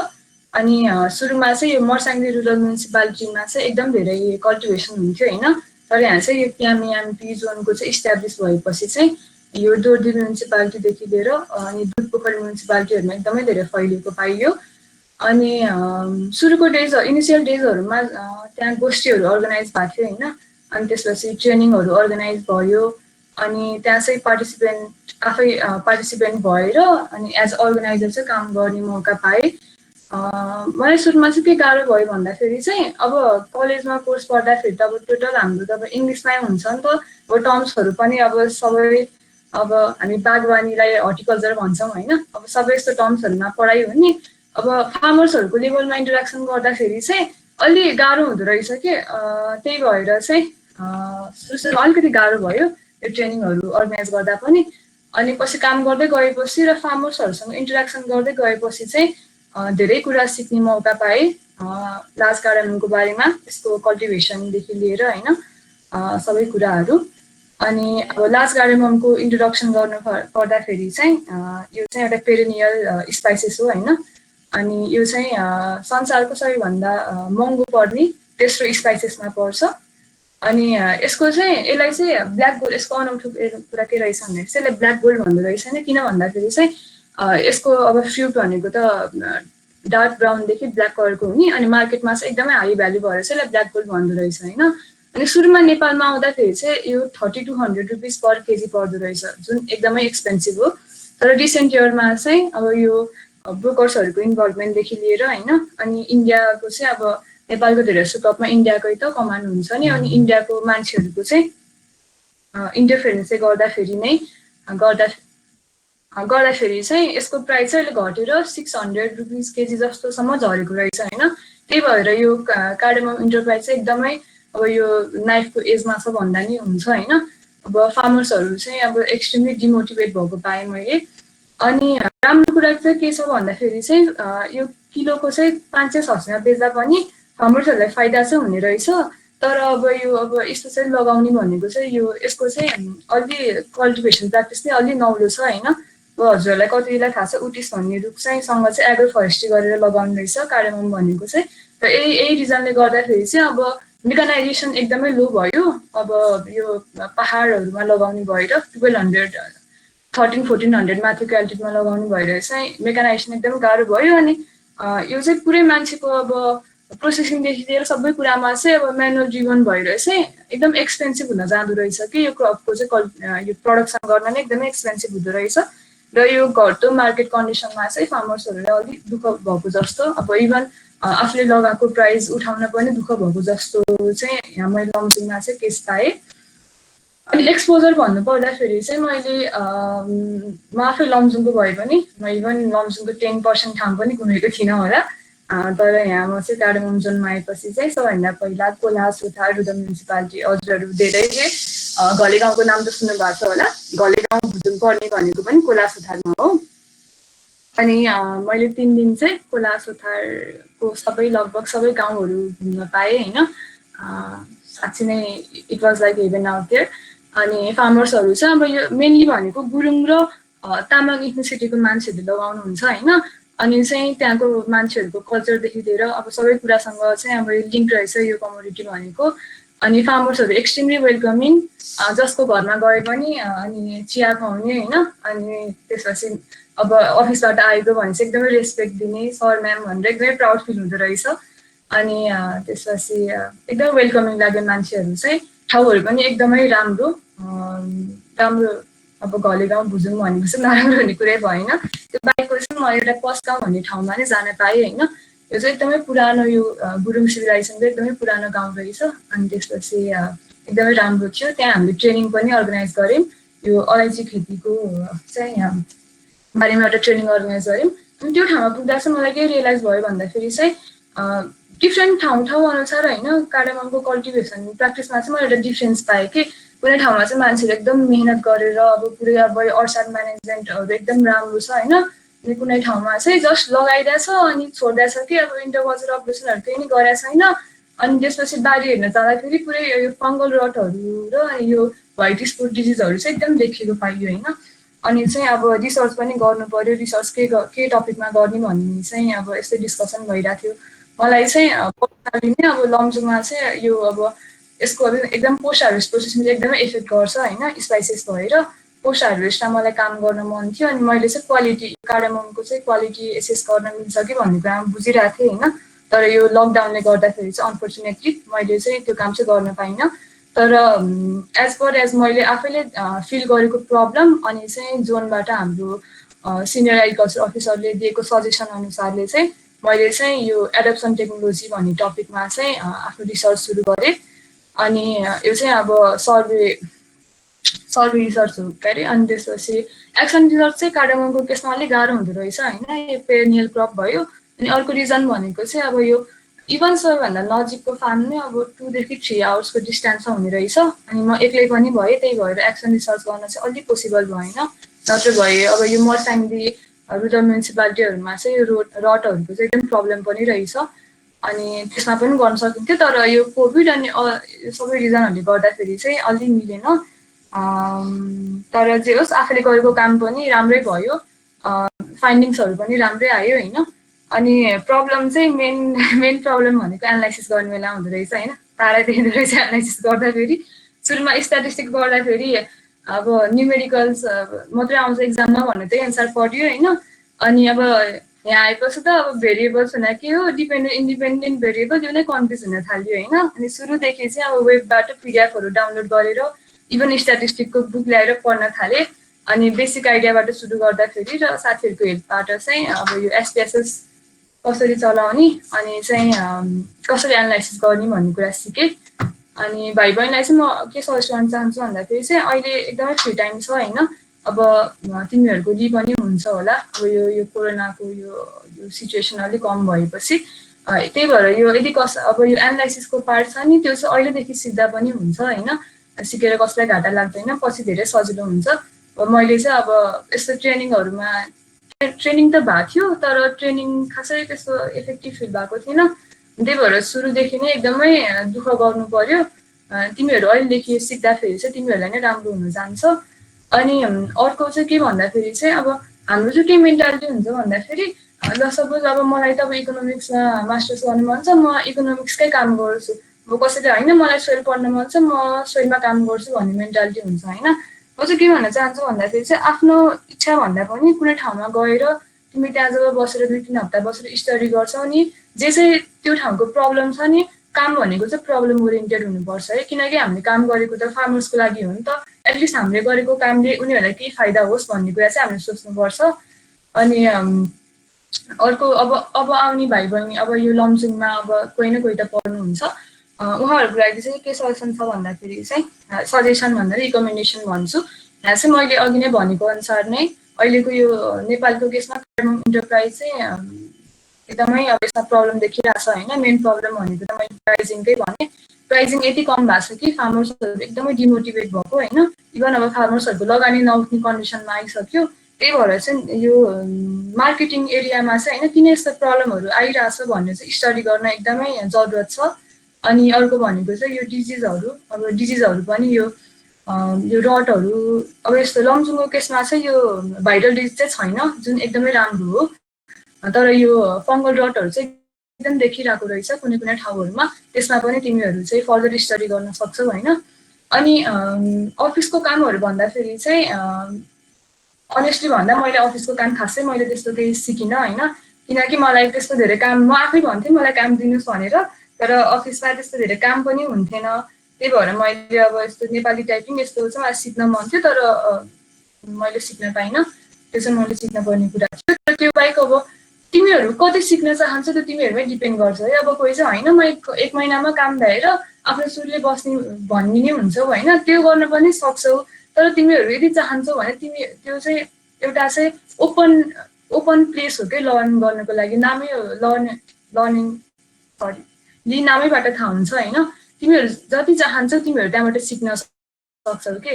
अनि सुरुमा चाहिँ यो मर्साङ्गी रुरल म्युनिसिपालिटीमा चाहिँ एकदम धेरै कल्टिभेसन हुन्थ्यो होइन, तर यहाँ चाहिँ यो पिएमएमपी जोनको चाहिँ इस्टाब्लिस भएपछि चाहिँ यो दोर्दी म्युनिसिपालिटीदेखि लिएर अनि दुधपोखरी म्युनिसिपालिटीहरूमा एकदमै धेरै फैलिएको पाइयो। अनि सुरुको इनिसियल डेजहरूमा त्यहाँ गोष्ठीहरू अर्गनाइज भएको थियो होइन, अनि त्यसपछि ट्रेनिङहरू अर्गनाइज भयो। अनि त्यहाँ चाहिँ आफै पार्टिसिपेन्ट भएर अनि एज अर्गनाइजर चाहिँ काम गर्ने मौका पाएँ। मलाई सुरुमा चाहिँ के गाह्रो भयो भन्दाखेरि चाहिँ अब कलेजमा कोर्स पढ्दाखेरि त अब टोटल हाम्रो त अब इङ्ग्लिसमै हुन्छ नि त, अब टर्म्सहरू पनि अब सबै अब हामी बागवानीलाई हर्टिकल्चर भन्छौँ होइन, अब सबै यस्तो टर्म्सहरूमा पढाइ हो नि। अब फार्मर्सहरूको लेभलमा इन्टरेक्सन गर्दाखेरि चाहिँ अलि गाह्रो हुँदो रहेछ कि, त्यही भएर चाहिँ सुरु अलिकति गाह्रो भयो यो ट्रेनिङहरू अर्गनाइज गर्दा पनि। अनि पछि काम गर्दै गएपछि र फार्मर्सहरूसँग इन्टरेक्सन गर्दै गएपछि चाहिँ धेरै कुरा सिक्ने मौका पाएँ लार्ज कार्डेममको बारेमा, यसको कल्टिभेसनदेखि लिएर होइन सबै कुराहरू। अनि अब लार्ज कार्डेममको इन्ट्रोडक्सन गर्नु पर्दाखेरि चाहिँ यो चाहिँ एउटा पेरेनियल स्पाइसेस हो होइन, अनि यो चाहिँ संसारको सबैभन्दा महँगो पर्ने तेस्रो स्पाइसेसमा पर्छ। अनि यसको चाहिँ यसलाई चाहिँ ब्ल्याक गोल्ड, यसको अनौठो कुरा के रहेछ भन्दाखेरि चाहिँ यसलाई ब्ल्याक गोल्ड भन्दो रहेछ होइन, किन भन्दाखेरि चाहिँ यसको अब फ्रुट भनेको त डार्क ब्राउनदेखि ब्ल्याक कलरको हुने, अनि मार्केटमा चाहिँ एकदमै हाई भ्यालु भएर चाहिँ यसलाई ब्ल्याक गोल्ड भन्दो रहेछ होइन। अनि सुरुमा नेपालमा आउँदाखेरि चाहिँ यो 30 to 100 रुपिस पर केजी पर्दो रहेछ, जुन एकदमै एक्सपेन्सिभ हो। तर रिसेन्ट इयरमा चाहिँ अब यो ब्रोकर्सहरूको इन्भल्भमेन्टदेखि लिएर होइन, अनि इन्डियाको चाहिँ अब नेपालको धेरै जस्तो टपमा इन्डियाकै त कमान हुन्छ नि, अनि इन्डियाको मान्छेहरूको चाहिँ इन्टरफेरेन्स चाहिँ गर्दाखेरि चाहिँ यसको प्राइस चाहिँ अहिले घटेर 600 रुपिस केजी जस्तोसम्म झरेको रहेछ होइन। त्यही भएर यो कार्डेमम इन्टरप्राइज चाहिँ एकदमै अब यो नाइफको एजमा छ भन्दा नि हुन्छ होइन। अब फार्मर्सहरू चाहिँ अब एक्सट्रिमली डिमोटिभेट भएको पाएँ मैले। अनि राम्रो कुरा चाहिँ के छ भन्दाखेरि चाहिँ यो किलोको चाहिँ 500-600 बेच्दा पनि फार्मर्सहरूलाई फाइदा चाहिँ हुने रहेछ। तर अब यस्तो चाहिँ लगाउने भनेको चाहिँ यसको चाहिँ अलि कल्टिभेसन प्र्याक्टिस चाहिँ अलि नौलो छ होइन। अब हजुरहरूलाई कतिलाई थाहा छ उटिस भन्ने रुख चाहिँ सँग चाहिँ एग्रो फरेस्ट्री गरेर लगाउने रहेछ कार्डेमम भनेको चाहिँ। र यही रिजनले गर्दाखेरि चाहिँ अब मेकानाइजेसन एकदमै लो भयो। अब यो पहाडहरूमा लगाउने भएर 1300-1400 माथिको एल्टिट्युडमा लगाउने भएर चाहिँ मेकानाइजेसन एकदम गाह्रो भयो। अनि यो चाहिँ पुरै मान्छेको अब प्रोसेसिङदेखि लिएर सबै कुरामा चाहिँ अब म्यानुअल ड्रिभन भएर चाहिँ एकदम एक्सपेन्सिभ हुन जाँदो रहेछ कि यो क्रपको चाहिँ यो प्रडक्सन गर्न नै एकदमै एक्सपेन्सिभ हुँदो रहेछ। र यो घट्दो मार्केट कन्डिसनमा चाहिँ फार्मर्सहरूलाई अलिक दुःख भएको जस्तो, अब इभन आफूले लगाएको प्राइस उठाउन पनि दुःख भएको जस्तो चाहिँ यहाँ मैले लमजुङमा चाहिँ केस पाएँ। अनि एक्सपोजर भन्नु पर्दाखेरि चाहिँ मैले म आफै लमजुङको भए पनि म इभन लमजुङको 10% ठाउँ पनि घुमेको थिइनँ होला। तर यहाँ म चाहिँ कार्डेमम जोनमा आएपछि चाहिँ सबैभन्दा पहिला कोला सुथार रुदम म्युनिसिपालिटी, हजुरहरू धेरैले घले गाउँको नाम त सुन्नु भएको छ होला, घले गाउँ भुजुङ पर्ने भनेको पनि कोला सुथारमा हो। अनि मैले 3 दिन चाहिँ कोला सुथारको लगभग सबै गाउँहरू घुम्न पाएँ होइन। साँच्ची नै it was like heaven out there. अनि फार्मर्सहरू चाहिँ अब यो मेनली भनेको गुरुङ र तामाङ इथनिसिटीको मान्छेहरूले लगाउनुहुन्छ होइन। अनि चाहिँ त्यहाँको मान्छेहरूको कल्चरदेखि लिएर अब सबै कुरासँग चाहिँ अब लिङ्क रहेछ यो कमोडिटी भनेको। अनि फार्मर्सहरू एक्सट्रिमली वेलकमिङ, जसको घरमा गए पनि अनि चिया खुवाउने होइन। अनि त्यसपछि अब अफिसबाट आएको भने चाहिँ एकदमै रेस्पेक्ट दिने, सर म्याम भनेर एकदमै प्राउड फिल हुँदो रहेछ। अनि त्यसपछि एकदमै वेलकमिङ लाग्यो मान्छेहरू चाहिँ। ठाउँहरू पनि एकदमै राम्रो। अब घले गाउँ भुजुङ भनेको चाहिँ नराम्रो हुने कुरै भएन। त्यो बाहेकको चाहिँ म एउटा पस्गाउँ भन्ने ठाउँमा नै जान पाएँ होइन। यो चाहिँ एकदमै पुरानो यो गुरुङ सिभिलाइजेसनको एकदमै पुरानो गाउँ रहेछ। अनि त्यसपछि एकदमै राम्रो थियो। त्यहाँ हामीले ट्रेनिङ पनि अर्गनाइज गऱ्यौँ। यो अलैँची खेतीको चाहिँ बारेमा एउटा ट्रेनिङ अर्गनाइज गऱ्यौँ। अनि त्यो ठाउँमा पुग्दा चाहिँ मलाई के रियलाइज भयो भन्दाखेरि चाहिँ डिफ्रेन्ट ठाउँ अनुसार होइन कार्डेममको कल्टिभेसन प्र्याक्टिसमा चाहिँ मैले एउटा डिफ्रेन्स पाएँ कि कुनै ठाउँमा चाहिँ मान्छेले एकदम मेहनत गरेर अब पुरै अब अर्साद म्यानेजमेन्टहरू एकदम राम्रो छ होइन। अनि कुनै ठाउँमा चाहिँ जस्ट लगाइदिएछ अनि छोडिदिएछ कि अब इन्टरवाचर अपरेसनहरू केही नै गरेको छैन। अनि त्यसपछि बारी हेर्न जाँदाखेरि पुरै यो फङ्गल रटहरू र यो व्हाइट स्पोट डिजिजहरू चाहिँ एकदम देखिएको पाइयो होइन। अनि चाहिँ अब रिसर्च पनि गर्नु पर्यो, रिसर्च के टपिकमा गर्ने भन्ने चाहिँ अब यस्तै डिस्कसन भइरहेको थियो। मलाई चाहिँ पर्सनली नै अब लमजुङमा चाहिँ यो अब यसको एकदम पोस्ट हार्भेस्ट प्रोसेसले एकदमै इफेक्ट गर्छ होइन स्पाइसेस भएर। पोस्ट हार्भेस्टमा मलाई काम गर्न मन थियो। अनि मैले चाहिँ क्वालिटी कार्डेममको चाहिँ क्वालिटी एसेस गर्न मिल्छ कि भन्ने कुरामा बुझिरहेको थिएँ होइन। तर यो लकडाउनले गर्दाखेरि चाहिँ अनफर्चुनेटली मैले चाहिँ त्यो काम चाहिँ गर्न पाइनँ। तर एज पर एज मैले आफैले फिल गरेको प्रब्लम अनि चाहिँ जोनबाट हाम्रो सिनियर एग्रिकल्चर अफिसरले दिएको सजेसन अनुसारले चाहिँ मैले चाहिँ यो एडप्सन टेक्नोलोजी भन्ने टपिकमा चाहिँ आफ्नो रिसर्च सुरु गरेँ। अनि यो चाहिँ अब सर्वे रिसर्च हो के अरे। अनि त्यसपछि एक्सन रिसर्च चाहिँ कार्डेममको केसमा अलिक गाह्रो हुँदो रहेछ होइन। यो पेरेनियल क्रप भयो। अनि अर्को रिजन भनेको चाहिँ अब यो इभन सबैभन्दा नजिकको फार्म नै अब 2 देखि 3 आवर्सको डिस्टेन्समा हुने रहेछ। अनि म एक्लै पनि भएँ, त्यही भएर एक्सन रिसर्च गर्न चाहिँ अलिक पोसिबल भएन। नत्र भए अब यो मर्साङ्गी रुरल म्युनिसिपालिटीहरूमा चाहिँ रटहरूको चाहिँ एकदम प्रब्लम पनि रहेछ। अनि त्यसमा पनि गर्न सकिन्थ्यो। तर यो कोभिड अनि सबै रिजनहरूले गर्दाखेरि चाहिँ अलि मिलेन। तर जे होस् आफूले गरेको काम पनि राम्रै भयो, फाइन्डिङ्सहरू पनि राम्रै आयो होइन। अनि प्रब्लम चाहिँ मेन प्रब्लम भनेको एनालाइसिस गर्ने बेला हुँदो रहेछ होइन। तारा देखिँदो रहेछ एनालाइसिस गर्दाखेरि। सुरुमा स्ट्याटिस्टिक गर्दाखेरि अब न्युमेरिकल्स मात्रै आउँछ एक्जाममा भन्ने त्यही अनुसार पढ्यो होइन। अनि अब यहाँ आएपछि त अब भेरिएबल्स हुन के हो, इन्डिपेन्डेन्ट भेरिएबल त्यो नै कन्फ्युज हुन थाल्यो होइन। अनि सुरुदेखि चाहिँ अब वेबबाट पिडिएफहरू डाउनलोड गरेर इभन स्ट्याटिस्टिकको बुक ल्याएर पढ्न थालेँ। अनि बेसिक आइडियाबाट सुरु गर्दाखेरि र साथीहरूको हेल्पबाट चाहिँ अब यो एसपिएसएस कसरी चलाउने अनि चाहिँ कसरी एनालाइसिस गर्ने भन्ने कुरा सिकेँ। अनि भाइ बहिनीलाई चाहिँ म के सजेस्ट गर्न चाहन्छु भन्दाखेरि चाहिँ अहिले एकदमै फ्री टाइम छ होइन। अब तिमीहरूको लि पनि हुन्छ होला अब यो कोरोनाको यो सिचुएसन अलिक कम भएपछि। त्यही भएर यो यदि अब यो एनालाइसिसको पार्ट छ नि त्यो चाहिँ अहिलेदेखि सिक्दा पनि हुन्छ होइन। सिकेर कसलाई घाटा लाग्दैन, पछि धेरै सजिलो हुन्छ। मैले चाहिँ अब यस्तो ट्रेनिङहरूमा ट्रेनिङ त भएको थियो तर ट्रेनिङ खासै त्यस्तो इफेक्टिभ फिल भएको थिएन। त्यही भएर सुरुदेखि नै एकदमै दुःख गर्नु पर्यो। तिमीहरू अहिलेदेखि सिक्दाखेरि चाहिँ तिमीहरूलाई नै राम्रो हुन जान्छ। अनि अर्को चाहिँ के भन्दाखेरि चाहिँ अब हाम्रो चाहिँ के मेन्टालिटी हुन्छ भन्दाखेरि ल सपोज अब मलाई त अब इकोनोमिक्समा मास्टर्स गर्नु मन छ, म इकोनोमिक्सकै काम गर्छु। अब कसैले होइन मलाई सोइल पढ्न मन छ, म सोइलमा काम गर्छु भन्ने मेन्टालिटी हुन्छ होइन। म चाहिँ के भन्न चाहन्छु भन्दाखेरि चाहिँ आफ्नो इच्छा भन्दा पनि कुनै ठाउँमा गएर तिमी त्यहाँ जब बसेर 2-3 हप्ता बसेर स्टडी गर्छौ नि, जे चाहिँ त्यो ठाउँको प्रब्लम छ नि, काम भनेको चाहिँ प्रब्लम ओरिएन्टेड हुनुपर्छ है। किनकि हामीले काम गरेको त फार्मर्सको लागि हो नि त। एटलिस्ट हामीले गरेको कामले उनीहरूलाई केही फाइदा होस् भन्ने कुरा चाहिँ हामीले सोच्नुपर्छ। अनि अर्को अब आउने भाइ बहिनी अब यो लमजुङमा अब कोही न कोही त पढ्नुहुन्छ, उहाँहरूको लागि चाहिँ के सजेसन छ भन्दाखेरि चाहिँ सजेसन भन्दा रिकमेन्डेसन भन्छु। यहाँ चाहिँ मैले अघि नै भनेको अनुसार नै अहिलेको यो नेपालको केसमा कार्डमम इन्टरप्राइज चाहिँ एकदमै अब यसमा प्रब्लम देखिरहेको छ होइन। मेन प्रब्लम भनेको त मैले प्राइजिङकै भनेँ। प्राइजिङ यति कम भएको छ कि फार्मर्सहरू एकदमै डिमोटिभेट भएको होइन। इभन अब फार्मर्सहरूको लगानी नउठ्ने कन्डिसनमा आइसक्यो। त्यही भएर चाहिँ यो मार्केटिङ एरियामा चाहिँ होइन किन यस्तो प्रब्लमहरू आइरहेछ भन्ने चाहिँ स्टडी गर्न एकदमै जरुरत छ। अनि अर्को भनेको चाहिँ यो डिजिजहरू पनि यो रटहरू अब यस्तो लमजुङको केसमा चाहिँ यो भाइरल डिजिज चाहिँ छैन जुन एकदमै राम्रो हो। तर यो फङ्गल रटहरू चाहिँ एकदम देखिरहेको रहेछ कुनै कुनै ठाउँहरूमा। त्यसमा पनि तिमीहरू चाहिँ फर्दर स्टडी गर्न सक्छौ होइन। अनि अफिसको कामहरू भन्दाखेरि चाहिँ अनेस्टली भन्दा मैले अफिसको काम खासै मैले त्यस्तो केही सिकिनँ होइन। किनकि मलाई त्यस्तो धेरै काम म आफै भन्थेँ मलाई काम दिनुहोस् भनेर, तर अफिसमा त्यस्तो धेरै काम पनि हुन्थेन। त्यही भएर मैले अब यस्तो नेपाली टाइपिङ यस्तो चाहिँ मलाई सिक्न मन थियो तर मैले सिक्न पाइनँ। त्यो चाहिँ मैले सिक्न पर्ने कुरा थियो। तर त्यो बाहेक अब तिमीहरू कति सिक्न चाहन्छ त्यो तिमीहरूमै डिपेन्ड गर्छ है। अब कोही चाहिँ होइन म 1 महिनामा काम भएर आफ्नो सुरले बस्ने भन्ने नै हुन्छौ होइन, त्यो गर्न पनि सक्छौ। तर तिमीहरू यदि चाहन्छौ भने तिमी त्यो चाहिँ एउटा चाहिँ ओपन प्लेस हो कि लर्न गर्नको लागि। नामै लर्निङ नामैबाट थाहा हुन्छ होइन। तिमीहरू जति चाहन्छौ तिमीहरू त्यहाँबाट सिक्न सक्छौ कि।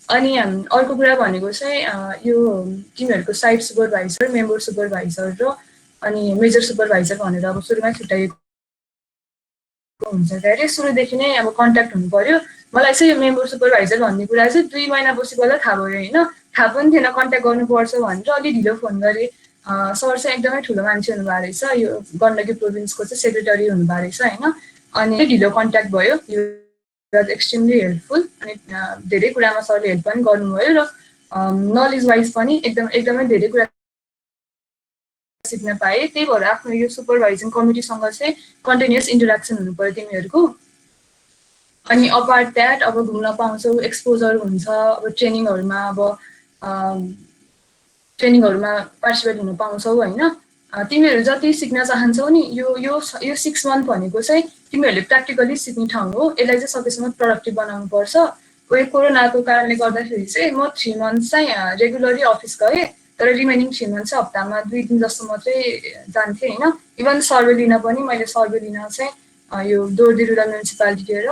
अनि अर्को कुरा भनेको चाहिँ यो तिमीहरूको साइट सुपरभाइजर, मेम्बर सुपरभाइजर र अनि मेजर सुपरभाइजर भनेर अब सुरुमै छुट्याइएको हुन्छ धेरै। सुरुदेखि नै अब कन्ट्याक्ट हुनु पर्यो। मलाई चाहिँ यो मेम्बर सुपरभाइजर भन्ने कुरा चाहिँ 2 महिना बसेपछि थाहा भयो होइन। थाहा पनि थिएन कन्ट्याक्ट गर्नुपर्छ भनेर। अलि ढिलो फोन गरेँ। सर चाहिँ एकदमै ठुलो मान्छे हुनुभएको रहेछ, यो गण्डकी प्रोभिन्सको चाहिँ सेक्रेटरी हुनुभएको रहेछ होइन। अनि ढिलो कन्ट्याक्ट भयो। यो एक्सट्रिमली हेल्पफुल। अनि धेरै कुरामा सरले हेल्प पनि गर्नुभयो र नलेज वाइज पनि एकदमै धेरै कुरा सिक्न पाएँ। त्यही भएर आफ्नो यो सुपरभाइजिङ कमिटीसँग चाहिँ कन्टिन्युअस इन्टरेक्सन हुनु पर्यो तिमीहरूको। अनि अपार्ट द्याट अब घुम्न पाउँछौ, एक्सपोजर हुन्छ, अब ट्रेनिङहरूमा पार्टिसिपेट हुन पाउँछौ होइन। तिमीहरू जति सिक्न चाहन्छौ नि यो 6 मन्थ भनेको चाहिँ तिमीहरूले प्र्याक्टिकली सिक्ने ठाउँ हो। यसलाई चाहिँ सकेसम्म प्रोडक्टिभ बनाउनु पर्छ। यो कोरोनाको कारणले गर्दाखेरि चाहिँ म 3 मन्थ चाहिँ रेगुलरली अफिस गएँ, तर रिमेनिङ 3 मन्थ चाहिँ हप्तामा 2 दिन जस्तो मात्रै जान्थेँ होइन। इभन सर्वे लिन पनि मैले सर्वे लिन चाहिँ यो दोर्दिरुला म्युनिसिपालिटी र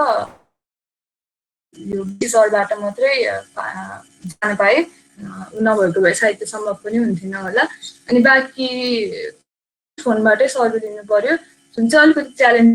यो बिजरबाट मात्रै जान पाएँ। नभएको भए सायद त्यो सम्भव पनि हुन्थेन होला। अनि बाँकी फोनबाटै सर्वे लिनु पर्यो जुन चाहिँ अलिकति च्यालेन्ज